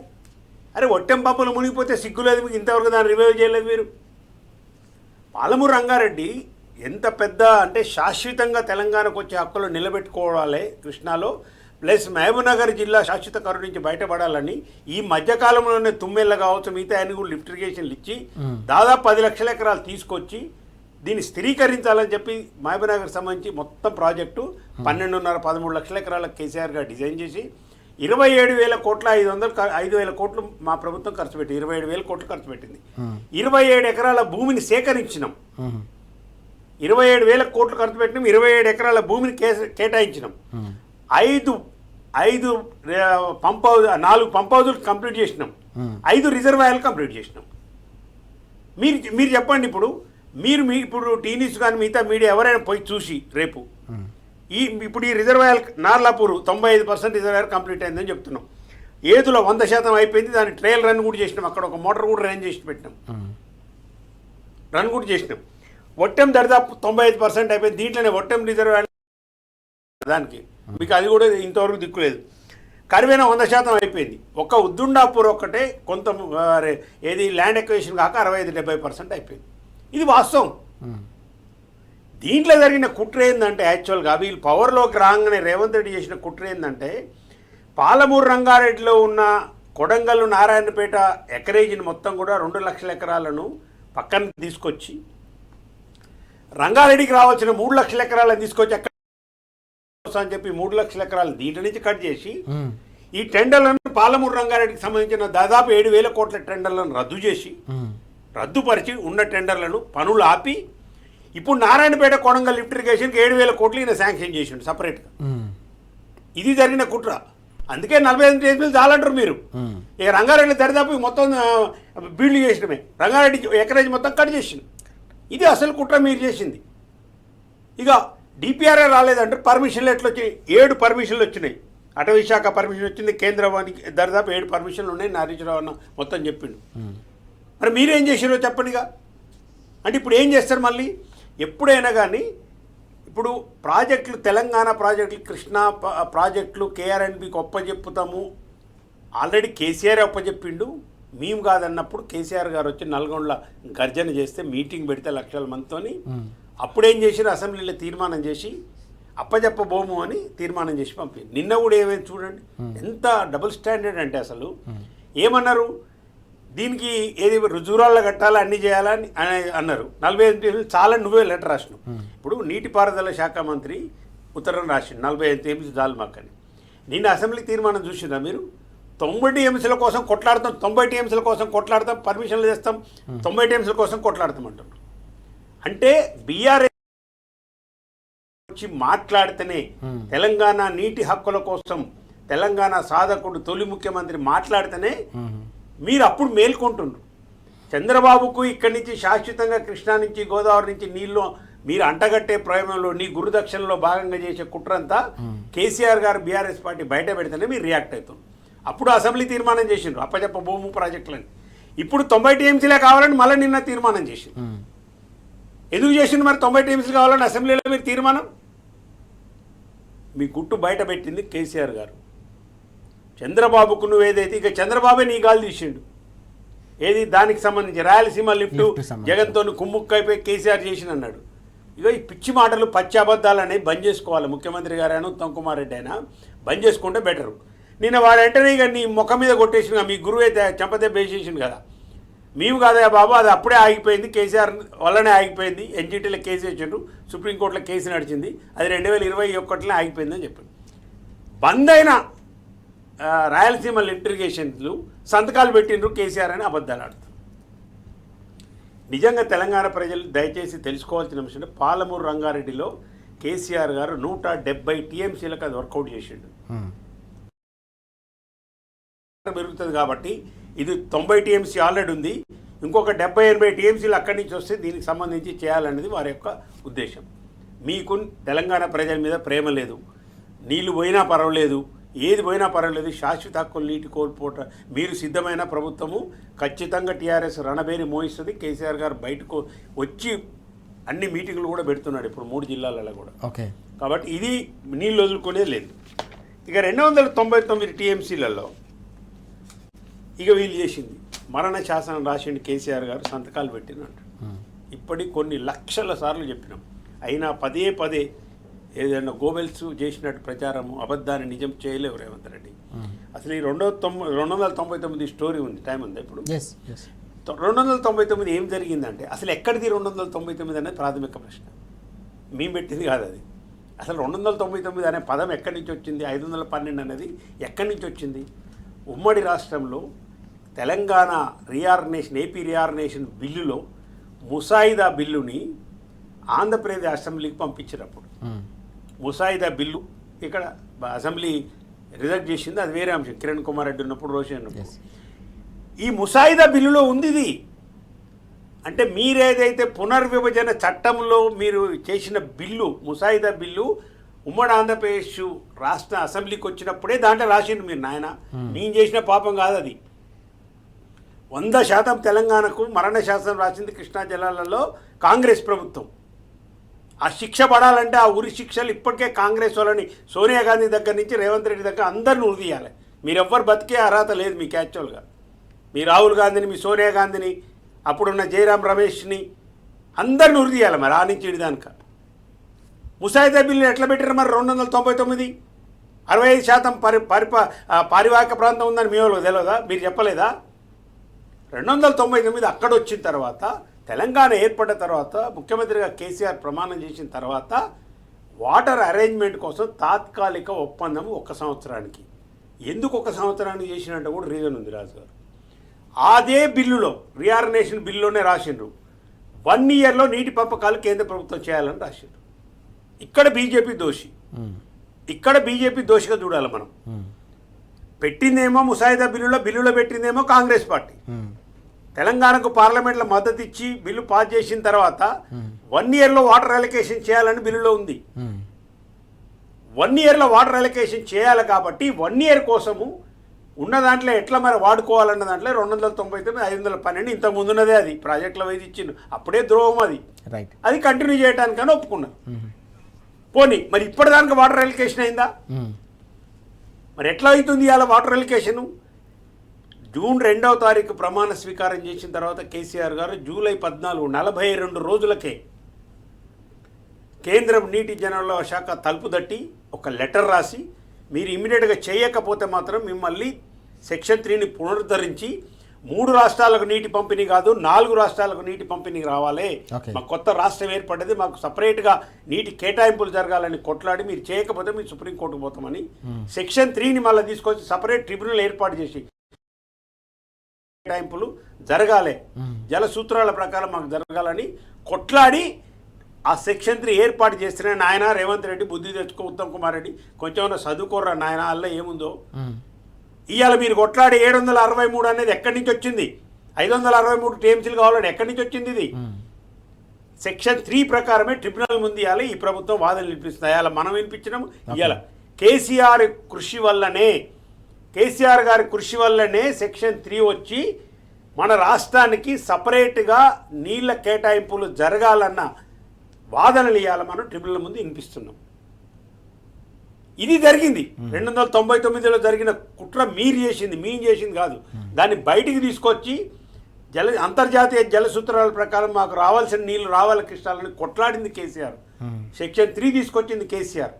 అరే ఒట్టెం పాపలు మునిగిపోతే సిగ్గులేదు మీకు, ఇంతవరకు దాన్ని రివైవ్ చేయలేదు మీరు. పాలమూరు రంగారెడ్డి ఎంత పెద్ద అంటే శాశ్వతంగా తెలంగాణకు వచ్చే హక్కులు నిలబెట్టుకోవాలి కృష్ణాలో, ప్లస్ మహబూబ్నగర్ జిల్లా శాశ్వత కరువు నుంచి బయటపడాలని ఈ మధ్యకాలంలోనే తుమ్మెళ్ళ కావచ్చు మిగతా అన్ని కూడా లిఫ్ట్ ఇరిగేషన్లు ఇచ్చి దాదాపు 10 లక్షల ఎకరాలు తీసుకొచ్చి దీన్ని స్థిరీకరించాలని చెప్పి మహబూబ్నగర్ సంబంధించి మొత్తం ప్రాజెక్టు 12.5-13 లక్షల ఎకరాలకు కేసీఆర్ గారు డిజైన్ చేసి 27,000 కోట్ల 5,000 కోట్లు మా ప్రభుత్వం ఖర్చు పెట్టి 27,000 కోట్లు ఖర్చు పెట్టింది. 27 ఎకరాల భూమిని సేకరించినాం, 27,000 కోట్లు ఖర్చు పెట్టినాం, 27 ఎకరాల భూమిని కేటాయించినాం. 4 పంప్ హౌజులు కంప్లీట్ చేసినాం, 5 రిజర్వాయర్లు కంప్లీట్ చేసినాం. మీరు చెప్పండి ఇప్పుడు, ఇప్పుడు టీనీస్ కానీ మిగతా మీడియా ఎవరైనా పోయి చూసి రేపు ఇప్పుడు ఈ రిజర్వాయర్ నార్లాపూర్ 95% రిజర్వాయర్ కంప్లీట్ అయిందని చెప్తున్నాం. ఏదులో 100% అయిపోయింది, దాన్ని ట్రయల్ రన్ కూడా చేసినాం, అక్కడ ఒక మోటార్ కూడా రన్ చేసి పెట్టినాం, రన్ కూడా చేసినాం. ఒట్టెం దరిదాపు 95% అయిపోయింది, దీంట్లోనే ఒట్టెం రిజర్వాయర్ దానికి మీకు అది కూడా ఇంతవరకు దిక్కులేదు. కరివేనా 100% అయిపోయింది, ఒక్క ఉద్దుండాపూర్ ఒక్కటే కొంత ఏది ల్యాండ్ ఎక్వేషన్ కాక 65-70% అయిపోయింది. ఇది వాస్తవం. దీంట్లో జరిగిన కుట్ర ఏంటంటే యాక్చువల్గా వీళ్ళు పవర్లోకి రాగానే రేవంత్ రెడ్డి చేసిన కుట్ర ఏంటంటే పాలమూరు రంగారెడ్డిలో ఉన్న కొడంగల్ నారాయణపేట ఎకరేజీని మొత్తం కూడా 2 లక్షల ఎకరాలను పక్కన తీసుకొచ్చి రంగారెడ్డికి రావాల్సిన 3 లక్షల ఎకరాలను తీసుకొచ్చి అక్కడ అని చెప్పి 3 లక్షల ఎకరాలు దీంట్లో నుంచి కట్ చేసి ఈ టెండర్లను పాలమూరు రంగారెడ్డికి సంబంధించిన దాదాపు 7,000 కోట్ల టెండర్లను రద్దు చేసి రద్దుపరిచి ఉన్న టెండర్లను పనులు ఆపి ఇప్పుడు నారాయణపేట కొడంగల్ లిఫ్ట్ ఇరిగేషన్కి 7,000 కోట్లు ఈయన శాంక్షన్ చేసిండు సపరేట్గా. ఇది జరిగిన కుట్ర. అందుకే 45 TMCలు చాలంటారు మీరు. ఇక రంగారెడ్డి దరిదాపు మొత్తం బిల్డ్ చేసినమే, రంగారెడ్డి ఎకరేజ్ మొత్తం కట్ చేసిండు. ఇది అసలు కుట్ర మీరు చేసింది. ఇక డిపిఆర్ఏ రాలేదంటే పర్మిషన్లు ఎట్లా వచ్చాయి? 7 పర్మిషన్లు వచ్చినాయి. అటవీ శాఖ పర్మిషన్ వచ్చింది, కేంద్రానికి దరిదాపు 7 పర్మిషన్లు ఉన్నాయి. నారీశ్వరరావు అన్న మొత్తం చెప్పిండు. మరి మీరేం చేసారో చెప్పండిగా. అంటే ఇప్పుడు ఏం చేస్తారు మళ్ళీ? ఎప్పుడైనా కానీ ఇప్పుడు ప్రాజెక్టులు, తెలంగాణ ప్రాజెక్టులు, కృష్ణా ప్రాజెక్టులు కేఆర్ఎండ్బికి ఒప్పజెప్పుతాము. ఆల్రెడీ కేసీఆర్ ఒప్పజెప్పిండు, మేము కాదన్నప్పుడు కేసీఆర్ గారు వచ్చి నల్గొండలో గర్జన చేస్తే మీటింగ్ పెడితే లక్షల మందితోని అప్పుడేం చేశారు? అసెంబ్లీలో తీర్మానం చేసి అప్పజెప్పబోము అని తీర్మానం చేసి పంపింది. నిన్న కూడా ఏమైంది చూడండి, ఎంత డబుల్ స్టాండర్డ్ అంటే అసలు ఏమన్నారు? దీనికి ఏది రుజువురాళ్ళ కట్టాలి, అన్నీ చేయాలని అన్నారు. 45 చాలా నువ్వే లెటర్ రాసినావు. ఇప్పుడు నీటిపారుదల శాఖ మంత్రి ఉత్తరం రాసిండు 45 TMC చాలు మాకని. నిన్న అసెంబ్లీ తీర్మానం చూసినా మీరు? 90 TMCల కోసం కొట్లాడతాం, 90 TMCల కోసం కొట్లాడతాం, పర్మిషన్లు చేస్తాం, 90 TMCల కోసం కొట్లాడతాం అంటున్నారు. అంటే బీఆర్ఎస్ వచ్చి మాట్లాడితేనే తెలంగాణ నీటి హక్కుల కోసం తెలంగాణ సాధకుడు తొలి ముఖ్యమంత్రి మాట్లాడితేనే మీరు అప్పుడు మేల్కొంటుండ్రు. చంద్రబాబుకు ఇక్కడి నుంచి శాశ్వతంగా కృష్ణా నుంచి గోదావరి నుంచి నీళ్ళు మీరు అంటగట్టే ప్రయోగంలో నీ గురుదక్షిణలో భాగంగా చేసే కుట్రంతా కేసీఆర్ గారు బీఆర్ఎస్ పార్టీ బయట పెడితేనే మీరు రియాక్ట్ అవుతారు. అప్పుడు అసెంబ్లీ తీర్మానం చేసిండ్రు అప్పచెప్ప భూము ప్రాజెక్టులని. ఇప్పుడు 90 TMCలే కావాలని మళ్ళీ నిన్న తీర్మానం చేసిండ్రు. ఎందుకు చేసిండు మరి 90 TMCలు కావాలని అసెంబ్లీలో మీరు తీర్మానం? మీ గుట్టు బయట పెట్టింది కేసీఆర్ గారు. చంద్రబాబుకు నువ్వు ఏదైతే ఇక చంద్రబాబే నీ గాలి తీసిండు. ఏది దానికి సంబంధించి రాయలసీమ లిఫ్ట్ జగన్తో కుమ్ముక్కైపోయి కేసీఆర్ చేసిన అన్నాడు. ఇక ఈ పిచ్చి మాటలు పచ్చి అబద్ధాలు అనేవి బంద్ చేసుకోవాలి. ముఖ్యమంత్రి గారు అయినా ఉత్తమ్ కుమార్ రెడ్డి అయినా బంద్ చేసుకుంటే బెటరు. నిన్న వాడు వెంటనే ఇక నీ ముఖం మీద కొట్టేసిన మీ గురువు అయితే చెంపతే వేసేసింది కదా. మేము కాదా బాబు, అది అప్పుడే ఆగిపోయింది, కేసీఆర్ వల్లనే ఆగిపోయింది. ఎన్జిటీలో కేసు వేసిండ్రు, సుప్రీంకోర్టులో కేసు నడిచింది, అది 2021లో ఆగిపోయిందని చెప్పాడు. బంద్ అయిన రాయలసీమ లిటిగేషన్లు సంతకాలు పెట్టిండ్రు కేసీఆర్ అని అబద్ధాలు ఆడుతారు. నిజంగా తెలంగాణ ప్రజలు దయచేసి తెలుసుకోవాల్సిన అంశం అంటే పాలమూరు రంగారెడ్డిలో కేసీఆర్ గారు 170 టీఎంసీలకు అది వర్కౌట్ చేసిండు. పెరుగుతుంది కాబట్టి ఇది 90 టీఎంసీ ఆల్రెడీ ఉంది, ఇంకొక 70-80 టీఎంసీలు అక్కడి నుంచి వస్తే దీనికి సంబంధించి చేయాలనేది వారి యొక్క ఉద్దేశం. మీకు తెలంగాణ ప్రజల మీద ప్రేమ లేదు, నీళ్లు పోయినా పర్వాలేదు, ఏది పోయినా పర్వాలేదు, శాశ్వత హక్కులు నీటి కోల్పోవటం మీరు సిద్ధమైన ప్రభుత్వము ఖచ్చితంగా టీఆర్ఎస్ రణబేరి మోయిస్తుంది. కేసీఆర్ గారు బయటకు వచ్చి అన్ని మీటింగ్లు కూడా పెడుతున్నాడు ఇప్పుడు 3 జిల్లాలలో కూడా. ఓకే, కాబట్టి ఇది నీళ్ళు వదులుకునేది లేదు. ఇక 299 టీఎంసీలలో ఇక వీళ్ళు చేసింది మరణ శాసనం రాసిండు కేసీఆర్ గారు, సంతకాలు పెట్టినట్టు. ఇప్పటికి కొన్ని లక్షల సార్లు చెప్పినాం, అయినా పదే పదే ఏదైనా గోబెల్స్ చేసినట్టు ప్రచారము అబద్ధాన్ని నిజం చేయలేవు రేవంత్ రెడ్డి. అసలు ఈ 299 స్టోరీ ఉంది, టైం ఉంది ఇప్పుడు. 299 ఏం జరిగిందంటే అసలు ఎక్కడిది 299 అనేది ప్రాథమిక ప్రశ్న. మేము పెట్టింది కాదు అది. అసలు 299 అనే పదం ఎక్కడి నుంచి వచ్చింది, 512 అనేది ఎక్కడి నుంచి వచ్చింది? ఉమ్మడి రాష్ట్రంలో తెలంగాణ రీఆర్గనైజేషన్, ఏపీ రీఆర్గనైజేషన్ బిల్లులో ముసాయిదా బిల్లుని ఆంధ్రప్రదేశ్ అసెంబ్లీకి పంపించినప్పుడు ముసాయిదా బిల్లు ఇక్కడ అసెంబ్లీ రిజెక్ట్ చేసింది, అది వేరే అంశం. కిరణ్ కుమార్ రెడ్డి ఉన్నప్పుడు, రోషన్ ఉన్నప్పుడు. ఈ ముసాయిదా బిల్లులో ఉంది ఇది. అంటే మీరేదైతే పునర్విభజన చట్టంలో మీరు చేసిన బిల్లు, ముసాయిదా బిల్లు ఉమ్మడి ఆంధ్రప్రదేశ్ రాష్ట్ర అసెంబ్లీకి వచ్చినప్పుడే దాంట్లో రాసిండు మీరు. నాయన నేను చేసిన పాపం కాదు అది. 100% తెలంగాణకు మరణ శాసనం రాసింది కృష్ణా జిల్లాలలో కాంగ్రెస్ ప్రభుత్వం. ఆ శిక్ష పడాలంటే ఆ ఉరి శిక్షలు ఇప్పటికే కాంగ్రెస్ వాళ్ళని సోనియా గాంధీ దగ్గర నుంచి రేవంత్ రెడ్డి దగ్గర అందరిని ఉరిదీయాలి. మీరెవ్వరు బతికే అర్హత లేదు మీకు యాక్చువల్గా. మీ రాహుల్ గాంధీని, మీ సోనియా గాంధీని, అప్పుడున్న జయరాం రమేష్ని అందరిని ఉరిదీయాలి మరి ఆ నుంచి ఇడిదానిక. ముసాయిదా బిల్లు ఎట్లా పెట్టారు మరి? 299 65% పారివాహిక ప్రాంతం ఉందని మీ వాళ్ళకి తెలియదా? మీరు చెప్పలేదా? 299 అక్కడ వచ్చిన తర్వాత, తెలంగాణ ఏర్పడ్డ తర్వాత, ముఖ్యమంత్రిగా కేసీఆర్ ప్రమాణం చేసిన తర్వాత వాటర్ అరేంజ్మెంట్ కోసం తాత్కాలిక ఒప్పందం 1 సంవత్సరానికి. ఎందుకు 1 సంవత్సరానికి చేసినట్టు కూడా రీజన్ ఉంది రాజు గారు. అదే బిల్లులో, రీఆర్గనైజేషన్ బిల్లులోనే రాసిండ్రు 1 ఇయర్లో నీటి పంపకాలు కేంద్ర ప్రభుత్వం చేయాలని రాసిండ్రు. ఇక్కడ బీజేపీ దోషి, ఇక్కడ బీజేపీ దోషిగా చూడాలి మనం. పెట్టిందేమో ముసాయిదా బిల్లులో పెట్టిందేమో కాంగ్రెస్ పార్టీ. తెలంగాణకు పార్లమెంట్లో మద్దతు ఇచ్చి బిల్లు పాస్ చేసిన తర్వాత 1 ఇయర్లో వాటర్ అలొకేషన్ చేయాలని బిల్లులో ఉంది. 1 ఇయర్లో వాటర్ అలొకేషన్ చేయాలి కాబట్టి 1 ఇయర్ కోసము ఉన్న దాంట్లో ఎట్లా మరి వాడుకోవాలన్న దాంట్లో 299, 512 ఇంత ముందున్నదే అది ప్రాజెక్టుల వైపు ఇచ్చిండు. అప్పుడే ద్రోహం అది. అది కంటిన్యూ చేయడానికని ఒప్పుకున్నారు. పోనీ మరి ఇప్పటిదానికి వాటర్ అలొకేషన్ అయిందా? మరి ఎట్లా అవుతుంది ఇవాళ వాటర్ అలొకేషను? జూన్ 2వ తారీఖు ప్రమాణ స్వీకారం చేసిన తర్వాత కేసీఆర్ గారు జూలై 14, 42 రోజులకే కేంద్రం నీటి జనవనరుల శాఖ తలుపు తట్టి ఒక లెటర్ రాసి, మీరు ఇమ్మీడియట్గా చేయకపోతే మాత్రం మిమ్మల్ని సెక్షన్ 3ని పునరుద్ధరించి 3 రాష్ట్రాలకు నీటి పంపిణీ కాదు 4 రాష్ట్రాలకు నీటి పంపిణీ రావాలి, మాకు కొత్త రాష్ట్రం ఏర్పడ్డది, మాకు సపరేట్గా నీటి కేటాయింపులు జరగాలని కొట్లాడి, మీరు చేయకపోతే మీరు సుప్రీంకోర్టుకు పోతామని సెక్షన్ 3ని మళ్ళీ తీసుకొచ్చి సపరేట్ ట్రిబ్యునల్ ఏర్పాటు చేసి కేటాయింపులు జరగాలి, జల సూత్రాల ప్రకారం మాకు జరగాలని కొట్లాడి ఆ సెక్షన్ 3 ఏర్పాటు చేస్తేనే నాయన రేవంత్ రెడ్డి బుద్ధి తెచ్చుకో, ఉత్తమ్ కుమార్ రెడ్డి కొంచెం చదువుకోర్రా నాయన, అల్ల ఏముందో. ఇవాళ మీరు కొట్లాడి 763 అనేది ఎక్కడి నుంచి వచ్చింది? 563 టీఎంసీలు కావాలని ఎక్కడి నుంచి వచ్చింది? ఇది సెక్షన్ 3 ప్రకారమే ట్రిబ్యునల్ ముందు ఇవ్వాలి. ఈ ప్రభుత్వం వాదనలు వినిపిస్తుంది. ఇవాళ మనం వినిపించినాము. ఇవాళ కేసీఆర్ గారి కృషి వల్లనే సెక్షన్ 3 వచ్చి మన రాష్ట్రానికి సపరేట్గా నీళ్ళ కేటాయింపులు జరగాలన్న వాదనలు ఇవ్వాలి మనం ట్రిబ్యునల్ ముందు వినిపిస్తున్నాం. ఇది జరిగింది 299లో జరిగిన కుట్ర మీరు చేసింది, మేము చేసింది కాదు. దాన్ని బయటికి తీసుకొచ్చి అంతర్జాతీయ జల సూత్రాల ప్రకారం మాకు రావాల్సిన నీళ్లు రావాలి కృష్ణాలని కొట్లాడింది కేసీఆర్. సెక్షన్ 3 తీసుకొచ్చింది కేసీఆర్.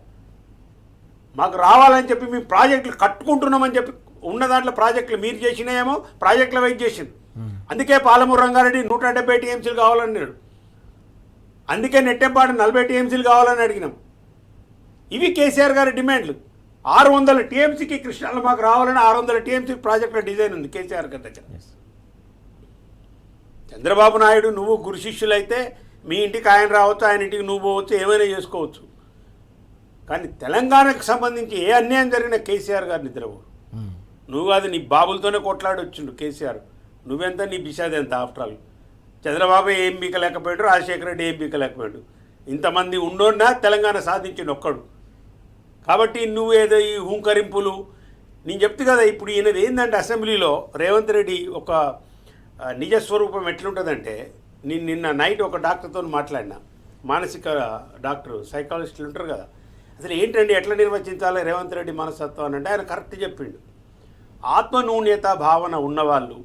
మాకు రావాలని చెప్పి మేము ప్రాజెక్టులు కట్టుకుంటున్నామని చెప్పి ఉన్న దాంట్లో ప్రాజెక్టులు మీరు చేసినాయేమో ప్రాజెక్టుల వెయిట్ చేసింది. అందుకే పాలమూరు రంగారెడ్డి 170 టీఎంసీలు కావాలన్నాడు. అందుకే నెట్టెంపాడు 40 టీఎంసీలు కావాలని అడిగినాం. ఇవి కేసీఆర్ గారి డిమాండ్లు. 600 టీఎంసీకి కృష్ణాలో మాకు రావాలని 600 టీఎంసీ ప్రాజెక్టుల డిజైన్ ఉంది కేసీఆర్ గారి దగ్గర. చంద్రబాబు నాయుడు నువ్వు గురు శిష్యులైతే మీ ఇంటికి ఆయన రావచ్చు, ఆయన ఇంటికి నువ్వు పోవచ్చు, ఏమైనా చేసుకోవచ్చు. కానీ తెలంగాణకు సంబంధించి ఏ అన్యాయం జరిగినా కేసీఆర్ గారు నిద్రపోరు. నువ్వు అది నీ బాబులతోనే కొట్లాడొచ్చిండు కేసీఆర్. నువ్వెంత, నీ బిషాది ఎంత? ఆఫ్టర్ ఆల్ చంద్రబాబు ఏం బీకలేకపోయాడు, రాజశేఖర రెడ్డి ఏం బీకలేకపోయాడు. ఇంతమంది ఉండోన్నా తెలంగాణ సాధించిండు ఒక్కడు. కాబట్టి నువ్వేదో ఈ హుంకరింపులు నేను చెప్తూ కదా. ఇప్పుడు ఈయనది ఏంటంటే అసెంబ్లీలో రేవంత్ రెడ్డి ఒక నిజస్వరూపం ఎట్లుంటుందంటే, నేను నిన్న నైట్ ఒక డాక్టర్తో మాట్లాడినా, మానసిక డాక్టర్, సైకాలజిస్టులు ఉంటారు కదా. అసలు ఏంటండి ఎట్లా నిర్వచించాలి రేవంత్ రెడ్డి మనస్తత్వం అని అంటే ఆయన కరెక్ట్ చెప్పిండు. ఆత్మన్యూన్యత భావన ఉన్నవాళ్ళు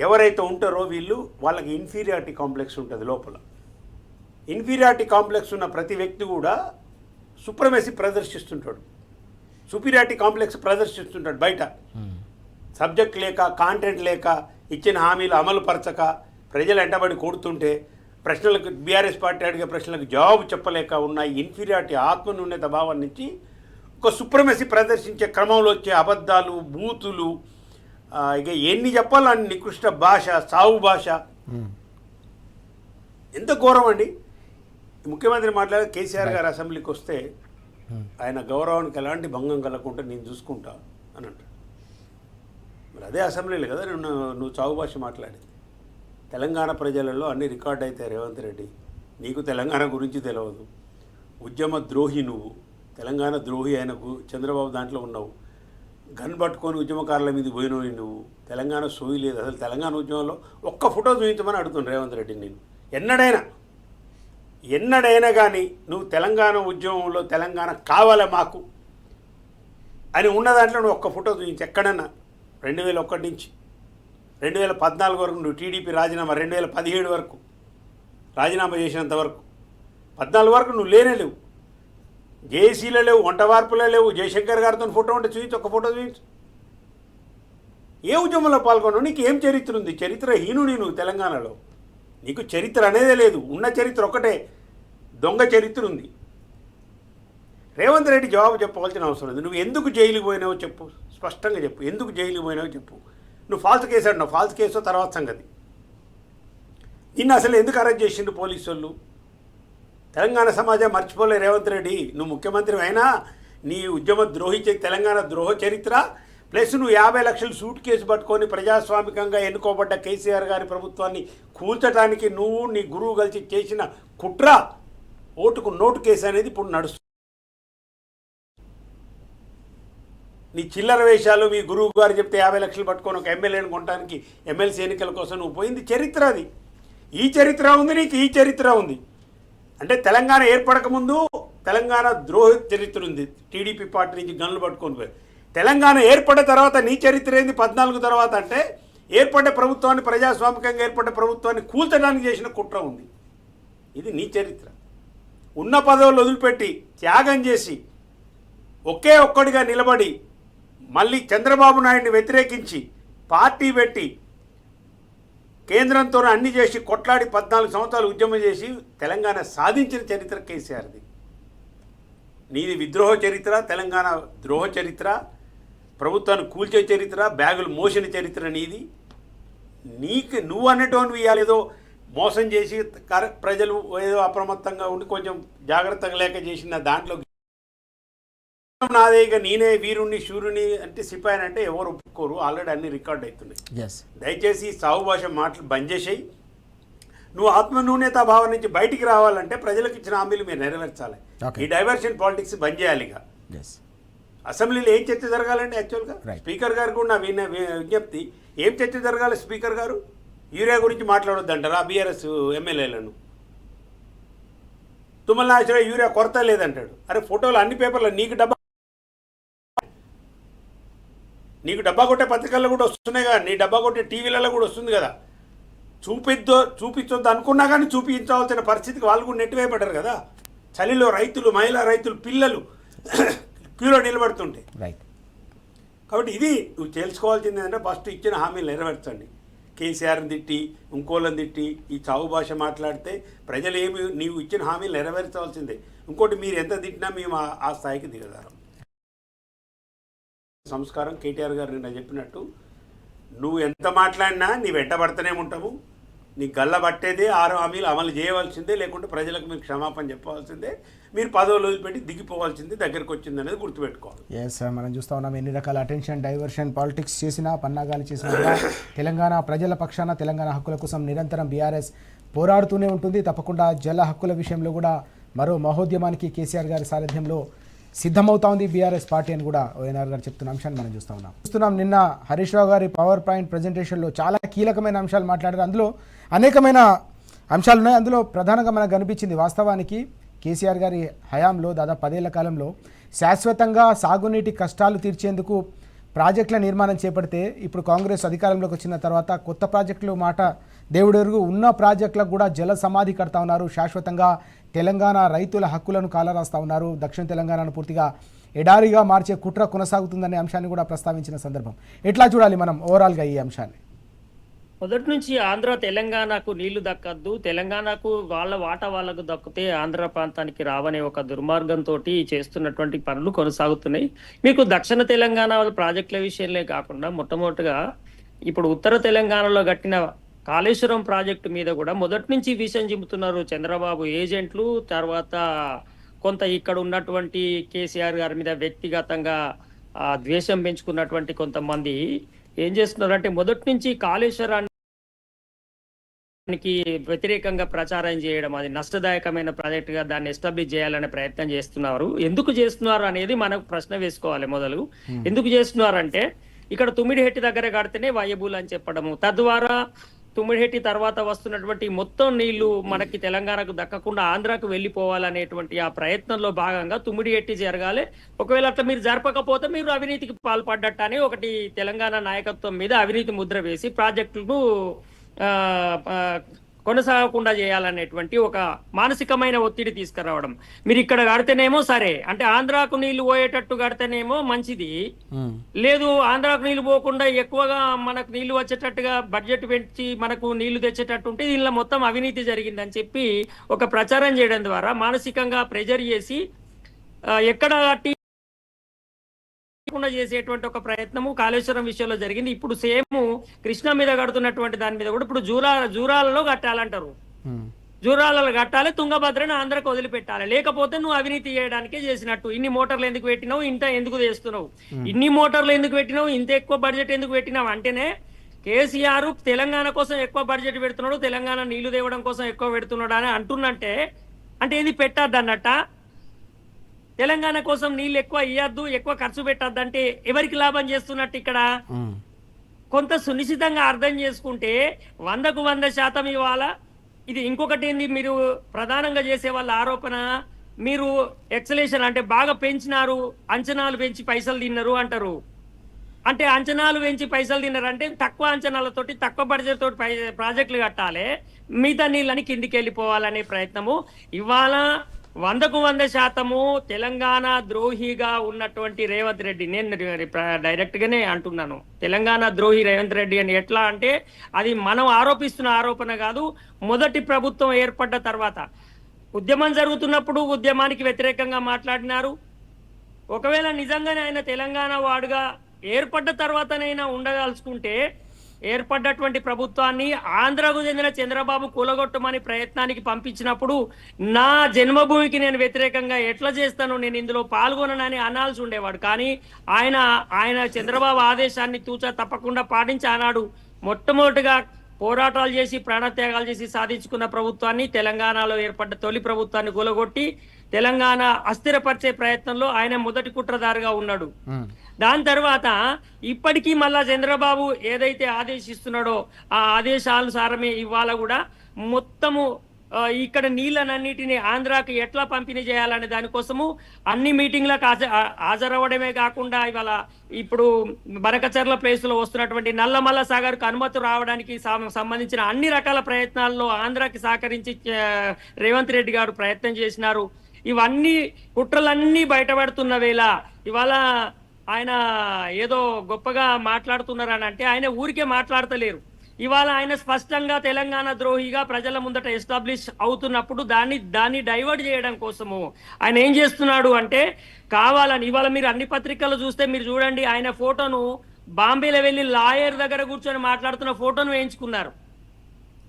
ఎవరైతే ఉంటారో వీళ్ళు, వాళ్ళకి ఇన్ఫీరియారిటీ కాంప్లెక్స్ ఉంటుంది లోపల. ఇన్ఫీరియారిటీ కాంప్లెక్స్ ఉన్న ప్రతి వ్యక్తి కూడా సుప్రమసీ ప్రదర్శిస్తుంటాడు, సుపీరియారిటీ కాంప్లెక్స్ ప్రదర్శిస్తుంటాడు బయట. సబ్జెక్ట్ లేక, కాంటెంట్ లేక, ఇచ్చిన హామీలు అమలు పరచక, ప్రజలు ఎంటబడి కొడుతుంటే, ప్రశ్నలకు బీఆర్ఎస్ పార్టీ అడిగే ప్రశ్నలకు జవాబు చెప్పలేక ఉన్న ఇన్ఫీరియారిటీ ఆత్మన్యూన్యత భావం నుంచి ఒక సుప్రమసీ ప్రదర్శించే క్రమంలో వచ్చే అబద్ధాలు, బూతులు, ఇక ఎన్ని చెప్పాలని నికృష్ట భాష, సాగు భాష, ఎంత ఘోరం అండి. ముఖ్యమంత్రి మాట్లాడే కేసీఆర్ గారు అసెంబ్లీకి వస్తే ఆయన గౌరవానికి ఎలాంటి భంగం కలగకుండా నేను చూసుకుంటా అని అంటాడు. మరి అదే అసెంబ్లీలో కదా నువ్వు చావు భాష మాట్లాడింది. తెలంగాణ ప్రజలలో అన్ని రికార్డ్ అవుతాయి. రేవంత్ రెడ్డి, నీకు తెలంగాణ గురించి తెలియదు. ఉద్యమ ద్రోహి నువ్వు, తెలంగాణ ద్రోహి. ఆయనకు చంద్రబాబు దాంట్లో ఉన్నావు. గన్ పట్టుకొని ఉద్యమకారుల మీద పోయినవి నువ్వు. తెలంగాణ సోయి లేదు అసలు. తెలంగాణ ఉద్యమంలో ఒక్క ఫోటో చూపించమని అడుగుతున్నాను రేవంత్ రెడ్డి. నేను ఎన్నడైనా కానీ నువ్వు తెలంగాణ ఉద్యమంలో తెలంగాణ కావాలా మాకు అని ఉన్న దాంట్లో నువ్వు ఒక్క ఫోటో చూపించి ఎక్కడన్నా. 2001 నుంచి 2014 వరకు నువ్వు టీడీపీ రాజీనామా, 2017 వరకు రాజీనామా చేసినంత వరకు, 14 వరకు నువ్వు లేనే లేవు. జేఏసీలో లేవు, వంటవార్పులో లేవు. జయశంకర్ గారితో ఫోటో ఉంటే చూపించు, ఒక్క ఫోటో చూపించు. ఏ ఉద్యమంలో పాల్గొన్నావు? నీకు ఏం చరిత్ర ఉంది? చరిత్రహీనుడి నువ్వు తెలంగాణలో. నీకు చరిత్ర అనేదే లేదు. ఉన్న చరిత్ర ఒకటే, దొంగ చరిత్ర ఉంది. రేవంత్ రెడ్డి జవాబు చెప్పవలసిన అవసరం లేదు. నువ్వు ఎందుకు జైలుకి పోయినావో చెప్పు, స్పష్టంగా చెప్పు. ఎందుకు జైలుకి పోయినావో చెప్పు. నువ్వు ఫాల్స్ కేసు అంటున్నావు, ఫాల్స్ కేసు తర్వాత సంగతి. నిన్ను అసలు ఎందుకు అరెస్ట్ చేసిండు పోలీసు వాళ్ళు? తెలంగాణ సమాజం మర్చిపోలే రేవంత్ రెడ్డి. నువ్వు ముఖ్యమంత్రి అయినా నీ ఉద్యమ ద్రోహి తెలంగాణ ద్రోహ చరిత్ర ప్లస్ నువ్వు 50 లక్షలు సూట్ కేసు పట్టుకొని ప్రజాస్వామికంగా ఎన్నుకోబడ్డ కేసీఆర్ గారి ప్రభుత్వాన్ని కూల్చడానికి నువ్వు నీ గురువు కలిసి చేసిన కుట్ర, ఓటుకు నోటు కేసు అనేది ఇప్పుడు నడుస్తుంది. నీ చిల్లర వేషాలు, మీ గురువు గారు చెప్తే 50 లక్షలు పట్టుకొని ఒక ఎమ్మెల్యేని కొనడానికి ఎమ్మెల్సీ ఎన్నికల కోసం నువ్వు పోయింది చరిత్ర. అది ఈ చరిత్ర ఉంది, నీకు ఈ చరిత్ర ఉంది. అంటే తెలంగాణ ఏర్పడకముందు తెలంగాణ ద్రోహ చరిత్ర ఉంది. టీడీపీ పార్టీ నుంచి గన్లు పట్టుకొని పోయి తెలంగాణ ఏర్పడిన తర్వాత నీ చరిత్ర ఏంది? 14 తర్వాత అంటే ఏర్పడ్డ ప్రభుత్వాన్ని, ప్రజాస్వామికంగా ఏర్పడ్డ ప్రభుత్వాన్ని కూల్చడానికి చేసిన కుట్ర ఉంది. ఇది నీ చరిత్ర. ఉన్న పదవులు వదిలిపెట్టి త్యాగం చేసి ఒకే ఒక్కడిగా నిలబడి మళ్ళీ చంద్రబాబు నాయుడిని వ్యతిరేకించి పార్టీ పెట్టి కేంద్రంతో అన్ని చేసి కొట్లాడి 14 సంవత్సరాలు ఉద్యమం చేసి తెలంగాణ సాధించిన చరిత్ర కేసీఆర్ది. నీది విద్రోహ చరిత్ర, తెలంగాణ ద్రోహ చరిత్ర, ప్రభుత్వాన్ని కూల్చే చరిత్ర, బ్యాగులు మోసిన చరిత్ర నీది. నువ్వు అన్నటువంటి ఇవాళ ఏదో మోసం చేసి ప్రజలు ఏదో అప్రమత్తంగా ఉండి కొంచెం జాగ్రత్తగా లేక చేసిన దాంట్లో నాదే, ఇక నేనే వీరుణ్ణి శూరుని అంటే సిపాయిని అంటే ఎవరు ఒప్పుకోరు. ఆల్రెడీ అన్ని రికార్డ్ అవుతున్నాయి. దయచేసి సాగు భాష మాటలు బంద్ చేసేయి. నువ్వు ఆత్మన్యూన్యత భావం నుంచి బయటికి రావాలంటే ప్రజలకు ఇచ్చిన హామీలు మీరు నెరవేర్చాలి. ఈ డైవర్షన్ పాలిటిక్స్ బంద్ చేయాలి. ఇక అసెంబ్లీలో ఏం చర్చ జరగాలండి? యాక్చువల్గా స్పీకర్ గారు కూడా నా విజ్ఞప్తి, ఏం చర్చ జరగాలి? స్పీకర్ గారు యూరియా గురించి మాట్లాడొద్దంటారా బీఆర్ఎస్ ఎమ్మెల్యేలను? తుమ్మల నాగేశ్వరరావు యూరియా కొరత లేదంటాడు. అరే ఫోటోలు అన్ని పేపర్లు, నీకు డబ్బా కొట్టే పత్రికల్లో కూడా వస్తున్నాయి కదా, నీ డబ్బా కొట్టే టీవీలలో కూడా వస్తుంది కదా. చూపించొద్దు అనుకున్నా కానీ చూపించవలసిన పరిస్థితికి వాళ్ళు కూడా నెట్టివేయబడ్డారు కదా. చలిలో రైతులు, మహిళా రైతులు, పిల్లలు క్యూలో నిలబడుతుంటే. రైట్. కాబట్టి ఇది నువ్వు తెలుసుకోవాల్సింది ఏంటంటే ఫస్ట్ ఇచ్చిన హామీలు నెరవేర్చండి. కేసీఆర్ని తిట్టి ఇంకోళ్ళని తిట్టి ఈ చావు భాష మాట్లాడితే ప్రజలు ఏమి, నీవు ఇచ్చిన హామీలు నెరవేర్చవలసిందే. ఇంకోటి మీరు ఎంత తిట్టినా మేము ఆ స్థాయికి దిగదారం. సంస్కారం కేటీఆర్ గారు నిన్న చెప్పినట్టు నువ్వు ఎంత మాట్లాడినా నీ వెంటబడుతూనే ఉంటాము. నీ గల్ల పట్టేదే 6 హామీలు అమలు చేయవలసిందే, లేకుంటే ప్రజలకు మీరు క్షమాపణ చెప్పవలసిందే, మీరు పదవులు వదిలిపెట్టి దిగిపోవాల్సిందే, దగ్గరికి వచ్చింది అనేది గుర్తుపెట్టుకోవాలి. ఎస్, మనం చూస్తూ ఉన్నాం ఎన్ని రకాల అటెన్షన్ డైవర్షన్ పాలిటిక్స్ చేసినా, పన్నాగాలు చేసినా కూడా తెలంగాణ ప్రజల పక్షాన తెలంగాణ హక్కుల కోసం నిరంతరం బీఆర్ఎస్ పోరాడుతూనే ఉంటుంది. తప్పకుండా జల హక్కుల విషయంలో కూడా మరో మహోద్యమానికి కేసీఆర్ గారి సారథ్యంలో సిద్ధమవుతా ఉంది బీఆర్ఎస్ పార్టీ అని కూడా ఓఎన్ఆర్ గారు చెప్తున్న అంశాన్ని మనం చూస్తున్నాం. నిన్న హరీష్ రావు గారి పవర్ పాయింట్ ప్రజెంటేషన్లో చాలా కీలకమైన అంశాలు మాట్లాడారు. అందులో అనేకమైన అంశాలు ఉన్నాయి. అందులో ప్రధానంగా మనకు కనిపించింది వాస్తవానికి కేసీఆర్ గారి హయాంలో దాదాపు 10 ఏళ్ల కాలంలో శాశ్వతంగా సాగునీటి కష్టాలు తీర్చేందుకు ప్రాజెక్టుల నిర్మాణం చేపడితే ఇప్పుడు కాంగ్రెస్ అధికారంలోకి వచ్చిన తర్వాత కొత్త ప్రాజెక్టులు మాట దేవుడెరుగు ఉన్న ప్రాజెక్టులకు కూడా జల సమాధి కడతా ఉన్నారు. శాశ్వతంగా తెలంగాణ రైతుల హక్కులను కాలరాస్తా ఉన్నారు. దక్షిణ తెలంగాణను పూర్తిగా ఎడారిగా మార్చే కుట్ర కొనసాగుతుందనే అంశాన్ని కూడా ప్రస్తావించిన సందర్భం. ఎట్లా చూడాలి మనం ఓవరాల్గా ఈ అంశాన్ని? మొదటి నుంచి ఆంధ్ర తెలంగాణకు నీళ్లు దక్కద్దు, తెలంగాణకు వాళ్ళ వాటా వాళ్ళకు దక్కితే ఆంధ్ర ప్రాంతానికి రావనే ఒక దుర్మార్గంతో చేస్తున్నటువంటి పనులు కొనసాగుతున్నాయి. మీకు దక్షిణ తెలంగాణ ప్రాజెక్టుల విషయంలో కాకుండా మొట్టమొదటిగా ఇప్పుడు ఉత్తర తెలంగాణలో కట్టిన కాళేశ్వరం ప్రాజెక్టు మీద కూడా మొదటి నుంచి విషయం చెబుతున్నారు చంద్రబాబు ఏజెంట్లు. తర్వాత కొంత ఇక్కడ ఉన్నటువంటి కేసీఆర్ గారి మీద వ్యక్తిగతంగా ద్వేషం పెంచుకున్నటువంటి కొంతమంది ఏం చేస్తున్నారంటే మొదటి నుంచి కాళేశ్వరానికి వ్యతిరేకంగా ప్రచారం చేయడం, అది నష్టదాయకమైన ప్రాజెక్టుగా దాన్ని ఎస్టాబ్లిష్ చేయాలనే ప్రయత్నం చేస్తున్నారు. ఎందుకు చేస్తున్నారు అనేది మనకు ప్రశ్న వేసుకోవాలి. మొదలు ఎందుకు చేస్తున్నారంటే ఇక్కడ తుమ్మిడిహెట్టి దగ్గర కడితేనే వయబుల్ అని చెప్పడము, తద్వారా తుమ్మిడిహెట్టి తర్వాత వస్తున్నటువంటి మొత్తం నీళ్లు మనకి తెలంగాణకు దక్కకుండా ఆంధ్రాకు వెళ్ళిపోవాలనేటువంటి ఆ ప్రయత్నంలో భాగంగా తుమ్మిడిహెట్టి జరగాలి. ఒకవేళ అట్లా మీరు జరపకపోతే మీరు అవినీతికి పాల్పడ్డట్టు అని ఒకటి తెలంగాణ నాయకత్వం మీద అవినీతి ముద్ర వేసి ప్రాజెక్టులను కొనసాగకుండా చేయాలనేటువంటి ఒక మానసికమైన ఒత్తిడి తీసుకురావడం. మీరు ఇక్కడ కడితేనేమో సరే, అంటే ఆంధ్రాకు నీళ్లు పోయేటట్టు కడితేనేమో మంచిది, లేదు ఆంధ్రాకు నీళ్లు పోకుండా ఎక్కువగా మనకు నీళ్లు వచ్చేటట్టుగా బడ్జెట్ పెంచి మనకు నీళ్లు తెచ్చేటట్టు ఉంటే దీనిలో మొత్తం అవినీతి జరిగిందని చెప్పి ఒక ప్రచారం చేయడం ద్వారా మానసికంగా ప్రెజర్ చేసి ఎక్కడ చేసేటువంటి ఒక ప్రయత్నము కాళేశ్వరం విషయంలో జరిగింది. ఇప్పుడు సేమ్ కృష్ణా మీద కడుతున్నటువంటి దాని మీద కూడా ఇప్పుడు జూరాలలో కట్టాలంటారు. జూరాలలో కట్టాలి, తుంగభద్రను ఆంధ్రకు వదిలిపెట్టాలి, లేకపోతే నువ్వు అవినీతి చేయడానికే చేసినట్టు. ఇన్ని మోటార్లు ఎందుకు పెట్టినావు, ఇంత ఎందుకు చేస్తున్నావు, ఇన్ని మోటార్లు ఎందుకు పెట్టినావు, ఇంత ఎక్కువ బడ్జెట్ ఎందుకు పెట్టినావు అంటేనే కేసీఆర్ తెలంగాణ కోసం ఎక్కువ బడ్జెట్ పెడుతున్నాడు, తెలంగాణ నీళ్లు తేవడం కోసం ఎక్కువ పెడుతున్నాడు అని అంటున్నంటే అంటే ఏది పెట్టద్దు అన్నట్ట. తెలంగాణ కోసం నీళ్ళు ఎక్కువ ఇయ్యద్దు, ఎక్కువ ఖర్చు పెట్టద్దు అంటే ఎవరికి లాభం చేస్తున్నట్టు? ఇక్కడ కొంత సునిశ్చితంగా అర్థం చేసుకుంటే 100కు 100% ఇవ్వాలా. ఇది ఇంకొకటి ఏంది, మీరు ప్రధానంగా చేసే వాళ్ళ ఆరోపణ మీరు ఎక్సలేషన్ అంటే బాగా పెంచినారు, అంచనాలు పెంచి పైసలు తిన్నారు అంటారు. అంటే అంచనాలు పెంచి పైసలు తిన్నారు అంటే తక్కువ అంచనాలతోటి తక్కువ బడ్జెట్ తోటి ప్రాజెక్టులు కట్టాలి, మిగతా నీళ్ళని కిందికి వెళ్ళిపోవాలనే ప్రయత్నము. ఇవాళ 100కు 100% తెలంగాణ ద్రోహిగా ఉన్నటువంటి రేవంత్ రెడ్డి, నేను డైరెక్ట్ గానే అంటున్నాను, తెలంగాణ ద్రోహి రేవంత్ రెడ్డి అని. ఎట్లా అంటే అది మనం ఆరోపిస్తున్న ఆరోపణ కాదు. మొదటి ప్రభుత్వం ఏర్పడ్డ తర్వాత ఉద్యమం జరుగుతున్నప్పుడు ఉద్యమానికి వ్యతిరేకంగా మాట్లాడినారు. ఒకవేళ నిజంగానే ఆయన తెలంగాణ వాడుగా ఏర్పడ్డ తర్వాతనైనా ఉండదలుచుకుంటే ఏర్పడ్డటువంటి ప్రభుత్వాన్ని ఆంధ్రకు చెందిన చంద్రబాబు కూలగొట్టమని ప్రయత్నానికి పంపించినప్పుడు నా జన్మభూమికి నేను వ్యతిరేకంగా ఎట్లా చేస్తాను, నేను ఇందులో పాల్గొననని అనాల్సి ఉండేవాడు. కానీ ఆయన చంద్రబాబు ఆదేశాన్ని తూచా తప్పకుండా పాటించి ఆనాడు మొట్టమొదటిగా పోరాటాలు చేసి ప్రాణత్యాగాలు చేసి సాధించుకున్న ప్రభుత్వాన్ని, తెలంగాణలో ఏర్పడ్డ తొలి ప్రభుత్వాన్ని కూలగొట్టి తెలంగాణ అస్థిరపరిచే ప్రయత్నంలో ఆయన మొదటి కుట్రదారుగా ఉన్నాడు. దాని తర్వాత ఇప్పటికీ మళ్ళా చంద్రబాబు ఏదైతే ఆదేశిస్తున్నాడో ఆ ఆదేశానుసారమే ఇవాళ కూడా మొత్తము ఇక్కడ నీళ్ళనన్నిటిని ఆంధ్రాకి ఎట్లా పంపిణీ చేయాలనే దానికోసము అన్ని మీటింగ్లకు హాజరవ్వడమే కాకుండా ఇవాళ ఇప్పుడు బనకచర్ల ప్లేస్లో వస్తున్నటువంటి నల్లమల్ల సాగర్కు అనుమతి రావడానికి సంబంధించిన అన్ని రకాల ప్రయత్నాల్లో ఆంధ్రాకి సహకరించి రేవంత్ రెడ్డి గారు ప్రయత్నం చేసినారు. ఇవన్నీ కుట్రలన్నీ బయటపడుతున్న వేళ ఇవాళ ఆయన ఏదో గొప్పగా మాట్లాడుతున్నారని అంటే ఆయన ఊరికే మాట్లాడతలేరు. ఇవాళ ఆయన స్పష్టంగా తెలంగాణ ద్రోహిగా ప్రజల ముందట ఎస్టాబ్లిష్ అవుతున్నప్పుడు దాన్ని డైవర్ట్ చేయడం కోసము ఆయన ఏం చేస్తున్నాడు అంటే కావాలని ఇవాళ మీరు అన్ని పత్రికలు చూస్తే మీరు చూడండి ఆయన ఫోటోను బాంబేలో వెళ్ళి లాయర్ దగ్గర కూర్చొని మాట్లాడుతున్న ఫోటోను వేయించుకున్నారు.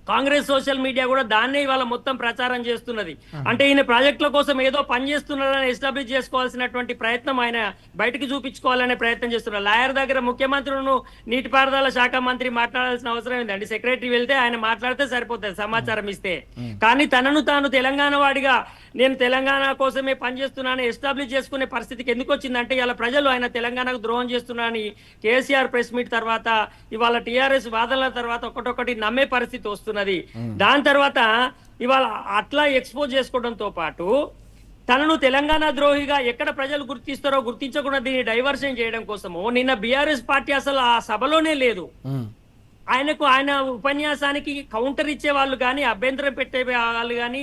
కాంగ్రెస్ సోషల్ మీడియా కూడా దాన్నే ఇవాళ మొత్తం ప్రచారం చేస్తున్నది. అంటే ఈయన ప్రాజెక్టుల కోసం ఏదో పని చేస్తున్నారని ఎస్టాబ్లిష్ చేసుకోవాల్సినటువంటి ప్రయత్నం ఆయన బయటకు చూపించుకోవాలనే ప్రయత్నం చేస్తున్నారు. లాయర్ దగ్గర ముఖ్యమంత్రులను నీటిపారుదల శాఖ మంత్రి మాట్లాడాల్సిన అవసరం ఏంటండి? సెక్రటరీ వెళ్తే ఆయన మాట్లాడితే సరిపోతుంది సమాచారం ఇస్తే. కానీ తనను తాను తెలంగాణ వాడిగా నేను తెలంగాణ కోసమే పనిచేస్తున్నానని ఎస్టాబ్లిష్ చేసుకునే పరిస్థితికి ఎందుకు వచ్చిందంటే ఇలా ప్రజలు ఆయన తెలంగాణకు ద్రోహం చేస్తున్నారని కేసీఆర్ ప్రెస్ మీట్ తర్వాత ఇవాళ టీఆర్ఎస్ వాదనల తర్వాత ఒకటొకటి నమ్మే పరిస్థితి వస్తున్నది. దాని తర్వాత ఇవాళ అట్లా ఎక్స్పోజ్ చేసుకోవడంతో పాటు తనను తెలంగాణ ద్రోహిగా ఎక్కడ ప్రజలు గుర్తిస్తారో గుర్తించకుండా దీన్ని డైవర్షన్ చేయడం కోసము నిన్న బీఆర్ఎస్ పార్టీ అసలు ఆ సభలోనే లేదు. ఆయన ఉపన్యాసానికి కౌంటర్ ఇచ్చే వాళ్ళు కానీ అభ్యంతరం పెట్టే వాళ్ళు కానీ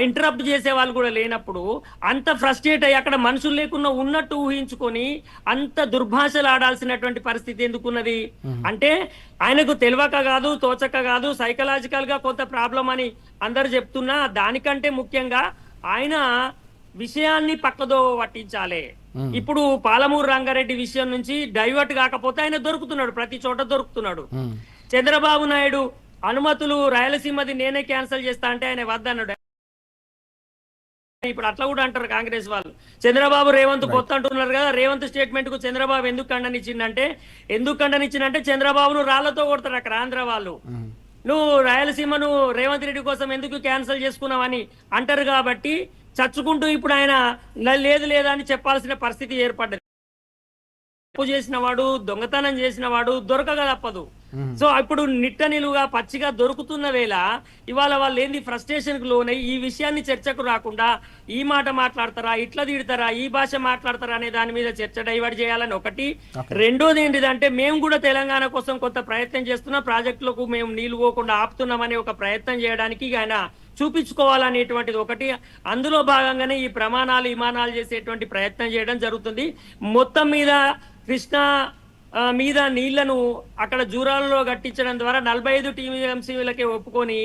ఇంటరప్ట్ చేసే వాళ్ళు కూడా లేనప్పుడు అంత ఫ్రస్ట్రేట్ అయ్యి అక్కడ మనుషులు లేకుండా ఉన్నట్టు ఊహించుకొని అంత దుర్భాషలు ఆడాల్సినటువంటి పరిస్థితి ఎందుకున్నది? అంటే ఆయనకు తెలియక కాదు, తోచక కాదు, సైకలాజికల్ గా కొంత ప్రాబ్లం అని అందరు చెప్తున్నా దానికంటే ముఖ్యంగా ఆయన విషయాన్ని పక్కదో పట్టించాలి. ఇప్పుడు పాలమూరు రంగారెడ్డి విషయం నుంచి డైవర్ట్ కాకపోతే ఆయన దొరుకుతున్నాడు, ప్రతి చోట దొరుకుతున్నాడు. చంద్రబాబు నాయుడు అనుమతులు రాయలసీమది నేనే క్యాన్సిల్ చేస్తా అంటే ఆయన వద్దన్నాడు. ఇప్పుడు అట్లా కూడా అంటారు కాంగ్రెస్ వాళ్ళు. చంద్రబాబు రేవంత్ కొత్త అంటున్నారు కదా, రేవంత్ స్టేట్మెంట్ కు చంద్రబాబు ఎందుకు ఖండనిచ్చిందంటే చంద్రబాబును రాళ్లతో కొడతారు అక్కడ ఆంధ్ర వాళ్ళు. నువ్వు రాయలసీమను రేవంత్ రెడ్డి కోసం ఎందుకు క్యాన్సిల్ చేసుకున్నావని అంటారు. కాబట్టి చచ్చుకుంటూ ఇప్పుడు ఆయన లేదు లేదా అని చెప్పాల్సిన పరిస్థితి ఏర్పడ్డది. తప్పు చేసిన వాడు, దొంగతనం చేసిన వాడు దొరకగా తప్పదు. సో ఇప్పుడు నిట్ట నిలువుగా పచ్చిగా దొరుకుతున్న వేళ ఇవాళ వాళ్ళు ఏంది ఫ్రస్ట్రేషన్ కు లోనై ఈ విషయాన్ని చర్చకు రాకుండా ఈ మాట మాట్లాడతారా, ఇట్లా తిడతారా, ఈ భాష మాట్లాడతారా అనే దాని మీద చర్చ డైవర్ట్ చేయాలని ఒకటి. రెండోది ఏంటిదంటే మేము కూడా తెలంగాణ కోసం కొంత ప్రయత్నం చేస్తున్నాం, ప్రాజెక్టులకు మేము నీళ్లు పోకుండా ఆపుతున్నామనే ఒక ప్రయత్నం చేయడానికి ఆయన చూపించుకోవాలనేటువంటిది ఒకటి. అందులో భాగంగానే ఈ ప్రమాణాలు విమానాలు చేసేటువంటి ప్రయత్నం చేయడం జరుగుతుంది. మొత్తం మీద కృష్ణా మీద నీళ్లను అక్కడ జూరాలలో కట్టించడం ద్వారా 45 టీఎంసీలకే ఒప్పుకొని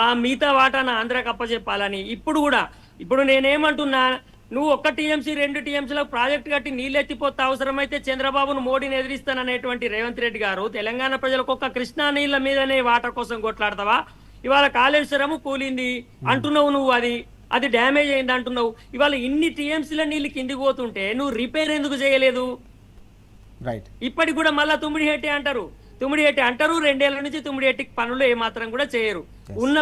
ఆ మిగతా వాటాను ఆంధ్రాకి అప్పచెప్పాలని. ఇప్పుడు నేనేమంటున్నా, నువ్వు 1 టీఎంసీ 2 టీఎంసీలకు ప్రాజెక్టు కట్టి నీళ్ళు ఎత్తిపోతే అవసరమైతే చంద్రబాబును మోడీని ఎదిరిస్తాననేటువంటి రేవంత్ రెడ్డి గారు తెలంగాణ ప్రజలకు ఒక్క కృష్ణా నీళ్ల మీదనే వాటర్ కోసం కొట్లాడతావా? ఇవాళ కాళేశ్వరము కూలింది అంటున్నావు, నువ్వు అది డ్యామేజ్ అయింది అంటున్నావు. ఇవాళ ఇన్ని టీఎంసీల నీళ్ళు కిందికి పోతుంటే నువ్వు రిపేర్ ఎందుకు చేయలేదు? ఇప్పటికి కూడా మళ్ళా తుమ్మిడిహెట్టి అంటారు. 2 ఏళ్ల నుంచి తుమ్మిడిహెట్టికి పనులు ఏమాత్రం కూడా చేయరు. ఉన్న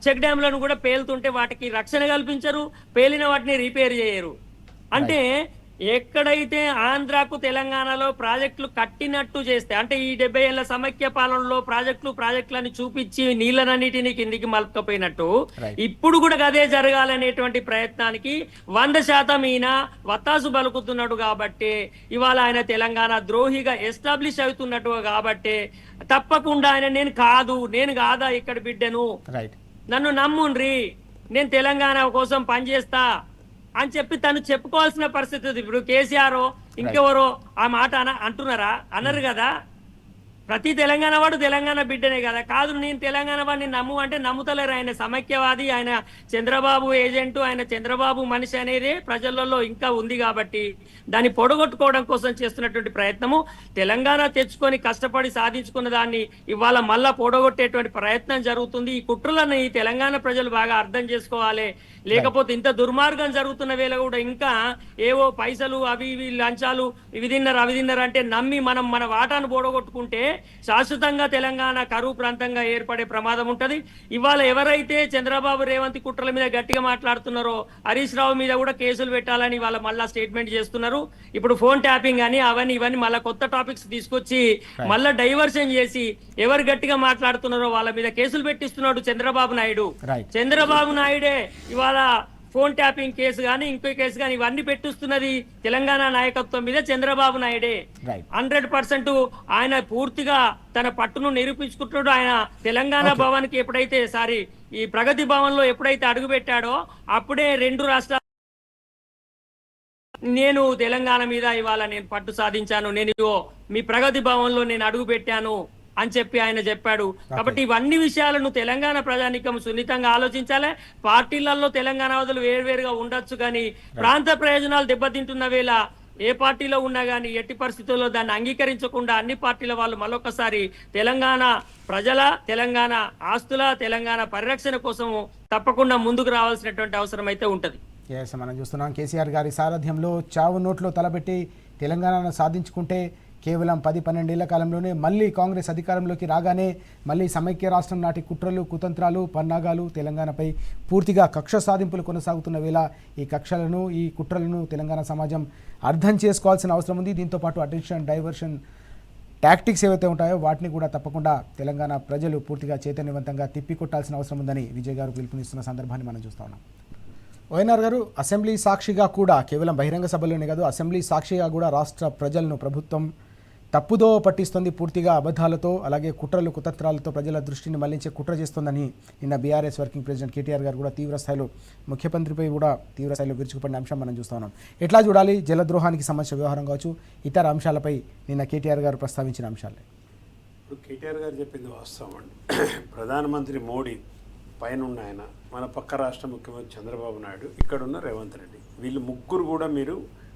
చెక్ డ్యాంలను కూడా పేలుతుంటే వాటికి రక్షణ కల్పించరు, పేలిన వాటిని రిపేర్ చేయరు. అంటే ఎక్కడైతే ఆంధ్రాకు తెలంగాణలో ప్రాజెక్టులు కట్టినట్టు చేస్తే, అంటే ఈ 70 ఏళ్ల సమైక్య పాలనలో ప్రాజెక్టులని చూపించి నీళ్ళనన్నిటినీ కిందికి మలుపుకపోయినట్టు ఇప్పుడు కూడా అదే జరగాలనేటువంటి ప్రయత్నానికి 100% ఈయన వత్తాసు పలుకుతున్నాడు. కాబట్టి ఇవాళ ఆయన తెలంగాణ ద్రోహిగా ఎస్టాబ్లిష్ అవుతున్నట్టు కాబట్టి తప్పకుండా ఆయన నేను కాదా ఇక్కడ బిడ్డను, నన్ను నమ్ముండ్రి, నేను తెలంగాణ కోసం పనిచేస్తా అని చెప్పి తను చెప్పుకోవాల్సిన పరిస్థితి. ఇప్పుడు కేసీఆర్ ఇంకెవరో ఆ మాట అంటున్నారా? అనరు కదా. ప్రతి తెలంగాణ వాడు తెలంగాణ బిడ్డనే కదా. కాదు నేను తెలంగాణ వాడిని నమ్ము అంటే నమ్ముతలేరు. ఆయన సమైక్యవాది, ఆయన చంద్రబాబు ఏజెంటు, ఆయన చంద్రబాబు మనిషి అనేది ప్రజలలో ఇంకా ఉంది. కాబట్టి దాన్ని పొడగొట్టుకోవడం కోసం చేస్తున్నటువంటి ప్రయత్నము, తెలంగాణ తెచ్చుకొని కష్టపడి సాధించుకున్న దాన్ని ఇవాళ మళ్ళా పొడగొట్టేటువంటి ప్రయత్నం జరుగుతుంది. ఈ కుట్రలను ఈ తెలంగాణ ప్రజలు బాగా అర్థం చేసుకోవాలి. లేకపోతే ఇంత దుర్మార్గం జరుగుతున్న వేళ కూడా ఇంకా ఏవో పైసలు అవి ఇవి లంచాలు ఇవి తిన్నారు అవి తిన్నారు అంటే నమ్మి మనం మన వాటాను పొడగొట్టుకుంటే శాశ్వతంగా తెలంగాణ కరువు ప్రాంతంగా ఏర్పడే ప్రమాదం ఉంటది. ఇవాళ ఎవరైతే చంద్రబాబు రేవంత్ కుట్రల మీద గట్టిగా మాట్లాడుతున్నారో హరీష్ రావు మీద కూడా కేసులు పెట్టాలని వాళ్ళ మళ్ళా స్టేట్మెంట్ చేస్తున్నారు. ఇప్పుడు ఫోన్ ట్యాపింగ్ అని అవన్నీ ఇవన్నీ మళ్ళీ కొత్త టాపిక్స్ తీసుకొచ్చి మళ్ళా డైవర్షన్ చేసి ఎవరు గట్టిగా మాట్లాడుతున్నారో వాళ్ళ మీద కేసులు పెట్టిస్తున్నాడు చంద్రబాబు నాయుడు. చంద్రబాబు నాయుడే ఇవాళ ఫోన్ ట్యాపింగ్ కేసు కానీ ఇంకో కేసు కానీ ఇవన్నీ పెట్టిస్తున్నది తెలంగాణ నాయకత్వం మీద చంద్రబాబు నాయుడే. 100% ఆయన పూర్తిగా తన పట్టును నిరూపించుకుంటున్నాడు. ఆయన తెలంగాణ భవన్ కి ఎప్పుడైతే ఈ ప్రగతి భవన్ లో ఎప్పుడైతే అడుగు పెట్టాడో అప్పుడే 2 రాష్ట్రాలు నేను తెలంగాణ మీద ఇవాళ నేను పట్టు సాధించాను, నేను మీ ప్రగతి భవన్ లో నేను అడుగు పెట్టాను అని చెప్పి ఆయన చెప్పాడు. కాబట్టి ఇవన్నీ విషయాలను తెలంగాణ ప్రజానికం సున్నితంగా ఆలోచించాలి. పార్టీలలో తెలంగాణ వదులు వేరువేరుగా ఉండొచ్చు, కానీ ప్రాంత ప్రయోజనాలు దెబ్బతింటున్న వేళ ఏ పార్టీలో ఉన్నా కానీ ఎట్టి పరిస్థితుల్లో దాన్ని అంగీకరించకుండా అన్ని పార్టీల వాళ్ళు మరొకసారి తెలంగాణ ప్రజల, తెలంగాణ ఆస్తుల, తెలంగాణ పరిరక్షణ కోసం తప్పకుండా ముందుకు రావాల్సినటువంటి అవసరం అయితే ఉంటది. మనం చూస్తున్నాం కేసీఆర్ గారి సారథ్యంలో చావు నోట్లో తలబెట్టి తెలంగాణను సాధించుకుంటే కేవలం 10-12 ఏళ్ల కాలంలోనే మళ్ళీ కాంగ్రెస్ అధికారంలోకి రాగానే మళ్ళీ సమైక్య రాష్ట్రం నాటి కుట్రలు, కుతంత్రాలు, పన్నాగాలు, తెలంగాణపై పూర్తిగా కక్ష సాధింపులు కొనసాగుతున్న వేళ ఈ కక్షలను, ఈ కుట్రలను తెలంగాణ సమాజం అర్థం చేసుకోవాల్సిన అవసరం ఉంది. దీంతోపాటు అటెన్షన్ డైవర్షన్ టాక్టిక్స్ ఏవైతే ఉంటాయో వాటిని కూడా తప్పకుండా తెలంగాణ ప్రజలు పూర్తిగా చైతన్యవంతంగా తిప్పికొట్టాల్సిన అవసరం ఉందని విజయ్ గారు పిలుపునిస్తున్న సందర్భాన్ని మనం చూస్తా ఉన్నాం. ఓఎన్ఆర్ గారు, అసెంబ్లీ సాక్షిగా కూడా కేవలం బహిరంగ సభలోనే కాదు, అసెంబ్లీ సాక్షిగా కూడా రాష్ట్ర ప్రజలను ప్రభుత్వం తప్పుదో పట్టిస్తుంది, పూర్తిగా అబద్ధాలతో అలాగే కుట్రలు, కుతంత్రాలతో ప్రజల దృష్టిని మళ్లించే కుట్ర చేస్తుందని నిన్న బీఆర్ఎస్ వర్కింగ్ ప్రెసిడెంట్ కేటీఆర్ గారు కూడా తీవ్రస్థాయిలో ముఖ్యమంత్రిపై కూడా తీవ్రస్థాయిలో విరుచుకుపడిన అంశం మనం చూస్తూ ఉన్నాం. ఎట్లా చూడాలి జలద్రోహానికి సంబంధించిన వ్యవహారం కావచ్చు, ఇతర అంశాలపై నిన్న కేటీఆర్ గారు ప్రస్తావించిన అంశాలే? ఇప్పుడు కేటీఆర్ గారు చెప్పింది వాస్తవం అండి. ప్రధానమంత్రి మోడీ పైన ఉన్న ఆయన, మన పక్క రాష్ట్ర ముఖ్యమంత్రి చంద్రబాబు నాయుడు, ఇక్కడున్న రేవంత్ రెడ్డి, వీళ్ళు ముగ్గురు కూడా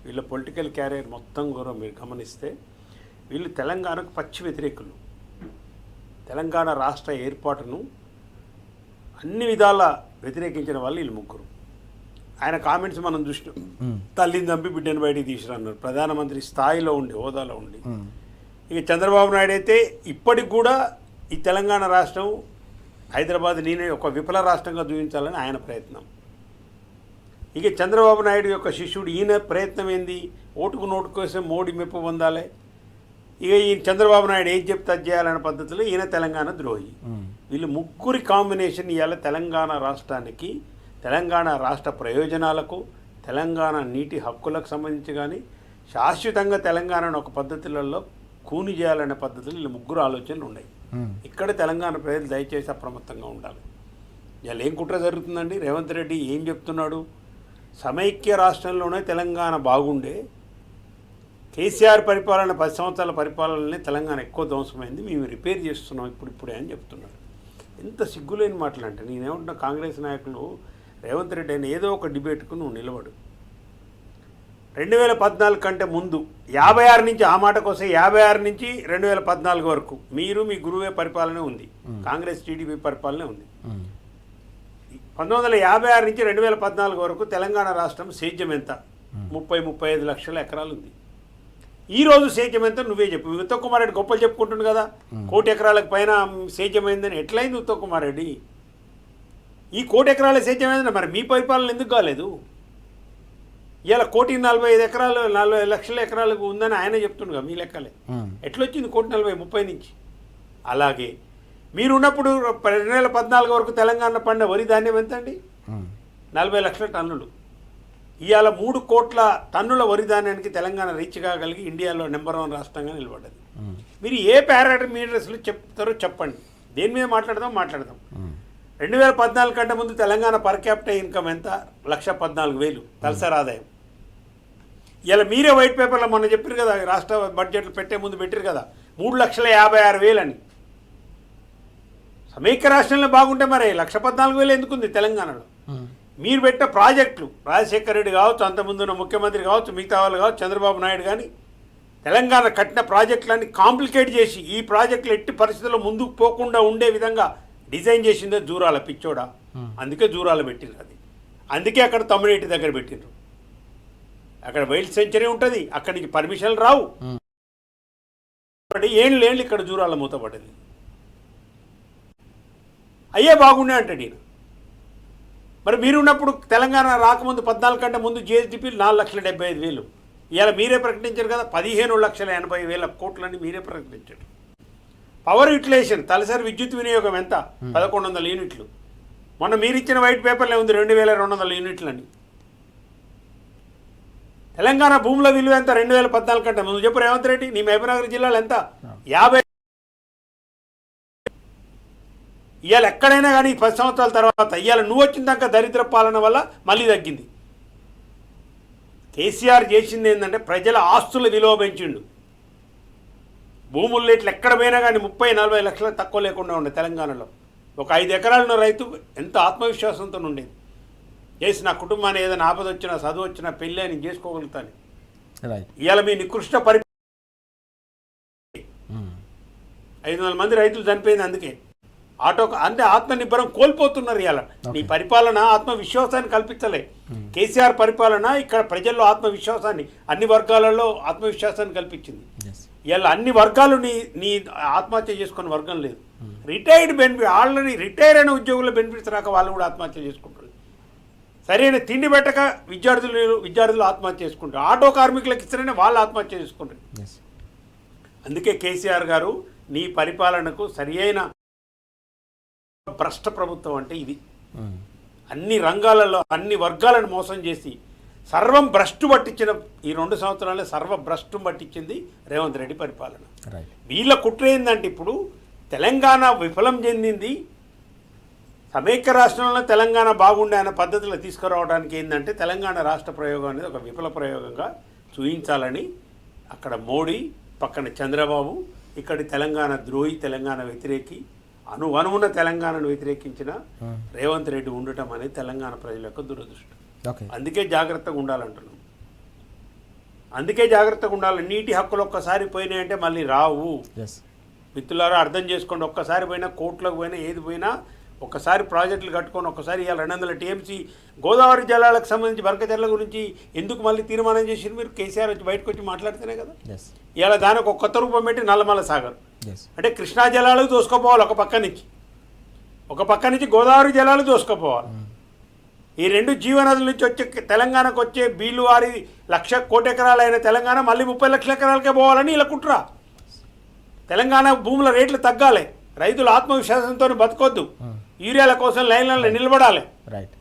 వీళ్ళ పొలిటికల్ క్యారియర్ మొత్తం కూడా మీరు గమనిస్తే వీళ్ళు తెలంగాణకు పచ్చి వ్యతిరేకులు. తెలంగాణ రాష్ట్ర ఏర్పాటును అన్ని విధాల వ్యతిరేకించిన వాళ్ళు వీళ్ళు ముగ్గురు. ఆయన కామెంట్స్ మనం చూసినాం, తల్లిని చంపి బిడ్డను బయటికి తీసుకురన్నారు, ప్రధానమంత్రి స్థాయిలో ఉండి, హోదాలో ఉండి. ఇక చంద్రబాబు నాయుడు అయితే ఇప్పటికి కూడా ఈ తెలంగాణ రాష్ట్రం, హైదరాబాద్ నేనే ఒక విఫల రాష్ట్రంగా చూపించాలని ఆయన ప్రయత్నం. ఇక చంద్రబాబు నాయుడు యొక్క శిష్యుడు ఈయన ప్రయత్నం ఏంది? ఓటుకు నోటు కోసం మోడీ మెప్పు పొందాలి. ఇక ఈ చంద్రబాబు నాయుడు ఏం చెప్తే అది చేయాలనే పద్ధతిలో ఈయన తెలంగాణ ద్రోహి. వీళ్ళు ముగ్గురి కాంబినేషన్ ఇవాళ తెలంగాణ రాష్ట్రానికి, తెలంగాణ రాష్ట్ర ప్రయోజనాలకు, తెలంగాణ నీటి హక్కులకు సంబంధించి కానీ శాశ్వతంగా తెలంగాణను ఒక పద్ధతులలో కూని చేయాలనే పద్ధతులు వీళ్ళు ముగ్గురు ఆలోచనలు ఉన్నాయి. ఇక్కడ తెలంగాణ ప్రజలు దయచేసి అప్రమత్తంగా ఉండాలి. ఇవాళ ఏం కుట్ర జరుగుతుందండి? రేవంత్ రెడ్డి ఏం చెప్తున్నాడు? సమైక్య రాష్ట్రంలోనే తెలంగాణ బాగుండే, కేసీఆర్ పరిపాలన 10 సంవత్సరాల పరిపాలననే తెలంగాణ ఎక్కువ ధ్వంసమైంది, మేము రిపేర్ చేస్తున్నాం ఇప్పుడిప్పుడే అని చెప్తున్నాడు. ఎంత సిగ్గులేని మాటలు అంటే. నేనేమంటున్నా, కాంగ్రెస్ నాయకులు రేవంత్ రెడ్డి అయినా ఏదో ఒక డిబేట్కు నువ్వు నిలబడు. 2014 కంటే ముందు 56 నుంచి, ఆ మాట కోసం 56 నుంచి 2014 వరకు మీరు మీ గురువే పరిపాలనే ఉంది, కాంగ్రెస్ టీడీపీ పరిపాలనే ఉంది. 1956 నుంచి 2014 వరకు తెలంగాణ రాష్ట్రం సేద్యం ఎంత? 30-35 లక్షల ఎకరాలు ఉంది. ఈరోజు సేద్యం ఎంత నువ్వే చెప్పు. ఉత్తమ్ కుమార్ రెడ్డి గొప్పలు చెప్పుకుంటుంది కదా, 1 కోటి ఎకరాలకు పైన సేద్యం అయిందని. ఎట్లయింది ఉత్తమ్ కుమార్ రెడ్డి? ఈ 1 కోటి ఎకరాల సేద్యం అయిందని మరి మీ పరిపాలన ఎందుకు కాలేదు? ఇలా 1,45 ఎకరాలు 40 లక్షల ఎకరాలకు ఉందని ఆయన చెప్తుండగా మీ లెక్కలే. ఎట్లొచ్చింది 1,40 30 నుంచి? అలాగే మీరున్నప్పుడు 2014 వరకు తెలంగాణ పండిన వరి ధాన్యం ఎంత అండి? 40 లక్షల టన్నులు. ఇవాళ 3 కోట్ల టన్నుల వరి ధాన్యానికి తెలంగాణ రీచ్ కాగలిగి ఇండియాలో నెంబర్ 1 రాష్ట్రంగా నిలబడ్డది. మీరు ఏ పారామీటర్స్లు చెప్తారో చెప్పండి, దేని మీద మాట్లాడదాం. 2014 కంటే ముందు తెలంగాణ పర్ క్యాపిటల్ ఇన్కమ్ ఎంత? 1,14,000 తలసరి ఆదాయం. ఇలా మీరే వైట్ పేపర్లో మొన్న చెప్పారు కదా, రాష్ట్ర బడ్జెట్లు పెట్టే ముందు పెట్టారు కదా 3,56,000 అని. సమైక్య రాష్ట్రంలో బాగుంటే మరి 1,14,000 ఎందుకుంది తెలంగాణలో? మీరు పెట్టిన ప్రాజెక్టులు, రాజశేఖర రెడ్డి కావచ్చు, అంతకుముందున్న ముఖ్యమంత్రి కావచ్చు, మిగతా వాళ్ళు కావచ్చు, చంద్రబాబు నాయుడు కానీ తెలంగాణ కట్టిన ప్రాజెక్టులన్నీ కాంప్లికేట్ చేసి ఈ ప్రాజెక్టులు ఎట్టి పరిస్థితుల్లో ముందుకు పోకుండా ఉండే విధంగా డిజైన్ చేసిందే జూరాల పిచ్చోడా. అందుకే జూరాల పెట్టిండ్రు. అది అందుకే అక్కడ తమ్మినేటి దగ్గర పెట్టిండ్రు. అక్కడ వైల్డ్ సెంచరీ ఉంటుంది, అక్కడి నుంచి పర్మిషన్లు రావు. ఏళ్ళు ఇక్కడ జూరాల మూతపడ్డది. అయ్యే బాగుండే అంటాడు ఈయన. మరి మీరున్నప్పుడు తెలంగాణ రాకముందు 14 కంటే ముందు జిఎస్డిపి 4,75,000. ఇవాళ మీరే ప్రకటించారు కదా 15,80,000 కోట్లని మీరే ప్రకటించారు. పవర్ యూటిలైజేషన్ తలసరి విద్యుత్ వినియోగం ఎంత? 1,100 యూనిట్లు. మొన్న మీరు ఇచ్చిన వైట్ పేపర్లో ఉంది 2,200 యూనిట్లని. తెలంగాణ భూముల విలువ ఎంత 2014 కంటే ముందు చెప్పు రేవంత్ రెడ్డి. నీ మహబూబ్నగర్ జిల్లాలో ఎంత? 50. ఇవాళ ఎక్కడైనా కానీ 10 సంవత్సరాల తర్వాత ఇవాళ నువ్వు వచ్చిన దాకా దరిద్ర పాలన వల్ల మళ్ళీ తగ్గింది. కేసీఆర్ చేసింది ఏంటంటే ప్రజల ఆస్తుల విలువ పెంచిండు. భూములు ఇట్లా ఎక్కడ పోయినా కానీ 30-40 లక్షలు తక్కువ లేకుండా ఉండే తెలంగాణలో. ఒక 5 ఎకరాలున్న రైతు ఎంత ఆత్మవిశ్వాసంతో ఉండేది. చేసి నా కుటుంబాన్ని ఏదైనా ఆపద వచ్చినా చదువు వచ్చినా పెళ్ళి అని చేసుకోగలుగుతాను. ఇవాళ మీ నికృష్ట 500 మంది రైతులు చనిపోయింది అందుకే. అంటే ఆత్మనిర్భరం కోల్పోతున్నారు. ఇవాళ నీ పరిపాలన ఆత్మవిశ్వాసాన్ని కల్పించలే. కేసీఆర్ పరిపాలన ఇక్కడ ప్రజల్లో ఆత్మవిశ్వాసాన్ని, అన్ని వర్గాలలో ఆత్మవిశ్వాసాన్ని కల్పించింది. ఇవాళ అన్ని వర్గాలు నీ ఆత్మహత్య చేసుకునే వర్గం లేదు. రిటైర్డ్ బెనిఫిట్ ఆల్రెడీ రిటైర్ అయిన ఉద్యోగుల బెనిఫిట్స్ రాక వాళ్ళు కూడా ఆత్మహత్య చేసుకుంటారు. సరైన తిండి పెట్టక విద్యార్థులు ఆత్మహత్య చేసుకుంటారు. ఆటో కార్మికులకు ఇస్తారనే వాళ్ళు ఆత్మహత్య చేసుకుంటారు. అందుకే కేసీఆర్ గారు నీ పరిపాలనకు సరియైన భ్రష్ట ప్రభుత్వం అంటే ఇది. అన్ని రంగాలలో అన్ని వర్గాలను మోసం చేసి సర్వం భ్రష్టు పట్టించిన ఈ 2 సంవత్సరాలే సర్వభ్రష్టు పట్టించింది రేవంత్ రెడ్డి పరిపాలన. వీళ్ళ కుట్ర ఏందంటే ఇప్పుడు తెలంగాణ విఫలం చెందింది. సమైక్య రాష్ట్రంలో తెలంగాణ బాగుండే అనే పద్ధతిలో తీసుకురావడానికి ఏంటంటే తెలంగాణ రాష్ట్ర ప్రయోగం అనేది ఒక విఫల ప్రయోగంగా చూపించాలని అక్కడ మోడీ, పక్కన చంద్రబాబు, ఇక్కడి తెలంగాణ ద్రోహి, తెలంగాణ వ్యతిరేకి, అనువున తెలంగాణను వ్యతిరేకించిన రేవంత్ రెడ్డి ఉండటం అనేది తెలంగాణ ప్రజల యొక్క దురదృష్టం. అందుకే జాగ్రత్తగా ఉండాలంటున్నాం. అందుకే జాగ్రత్తగా ఉండాలి. నీటి హక్కులు ఒక్కసారి పోయినాయంటే మళ్ళీ రావు. మిత్రులారా అర్థం చేసుకోండి. ఒక్కసారి పోయినా కోట్లకు పోయినా ఏది పోయినా ఒక్కసారి ప్రాజెక్టులు కట్టుకొని ఒక్కసారి ఇవాళ 200 టీఎంసీ గోదావరి జలాలకు సంబంధించి బరకచెర్ల గురించి ఎందుకు మళ్ళీ తీర్మానం చేసి మీరు కేసీఆర్ వచ్చి బయటకు వచ్చి మాట్లాడితేనే కదా. ఇవాళ దానికి ఒక కొత్త రూపం పెట్టి నల్లమల సాగర్ అంటే కృష్ణా జలాలు దోసుకుపోవాలి. ఒక పక్క నుంచి గోదావరి జలాలు దోసుకుపోవాలి. ఈ 2 జీవనదుల నుంచి వచ్చే తెలంగాణకు వచ్చే బీలువారి 1,00,000 కోటి ఎకరాలైన తెలంగాణ మళ్ళీ 30 లక్షల ఎకరాలకే పోవాలని ఇలా కుట్ర. తెలంగాణ భూముల రేట్లు తగ్గాలి. రైతులు ఆత్మవిశ్వాసంతో బతకొద్దు. యూరియాల కోసం లైన్లలో నిలబడాలి.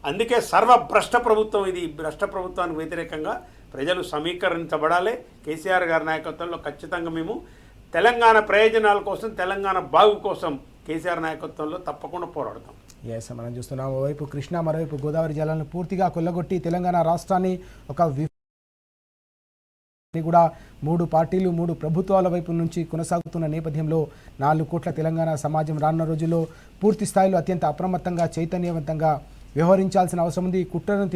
అందుకే సర్వభ్రష్ట ప్రభుత్వం ఇది. భ్రష్ట ప్రభుత్వానికి వ్యతిరేకంగా ప్రజలు సమీకరించబడాలి. కేసీఆర్ గారి నాయకత్వంలో ఖచ్చితంగా మేము తెలంగాణ ప్రయోజనాల కోసం, తెలంగాణ బాగు కోసం కేసీఆర్ నాయకత్వంలో తప్పకుండా పోరాడతాం. మనం చూస్తున్నాం ఓవైపు కృష్ణా, మరోవైపు గోదావరి జలాలను పూర్తిగా కొల్లగొట్టి తెలంగాణ రాష్ట్రాన్ని ఒక కూడా 3 పార్టీలు 3 ప్రభుత్వాల వైపు నుంచి కొనసాగుతున్న నేపథ్యంలో 4 కోట్ల తెలంగాణ సమాజం రానున్న రోజుల్లో పూర్తి స్థాయిలో అత్యంత అప్రమత్తంగా చైతన్యవంతంగా వ్యవహరించాల్సిన అవసరం ఉంది. కుట్రను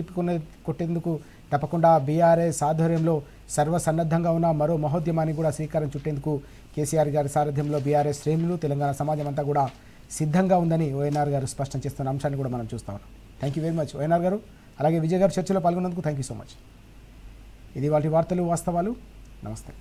కొట్టేందుకు తప్పకుండా బీఆర్ఎస్ ఆధ్వర్యంలో సర్వసన్నద్ధంగా ఉన్న మరో మహోద్యమాన్ని కూడా శ్రీకారం చుట్టేందుకు కేసీఆర్ గారి సారథ్యంలో బీఆర్ఎస్ శ్రేణులు, తెలంగాణ సమాజం అంతా కూడా సిద్ధంగా ఉందని ఓఎన్ఆర్ గారు స్పష్టం చేస్తున్న అంశాన్ని కూడా మనం చూస్తా ఉన్నాం. Thank you very much ORR గారు. అలాగే విజయ్ గారు చర్చలో పాల్గొన్నందుకు థ్యాంక్ యూ సో మచ్. ఇది వాటి వార్తలు వాస్తవాలు. నమస్తే.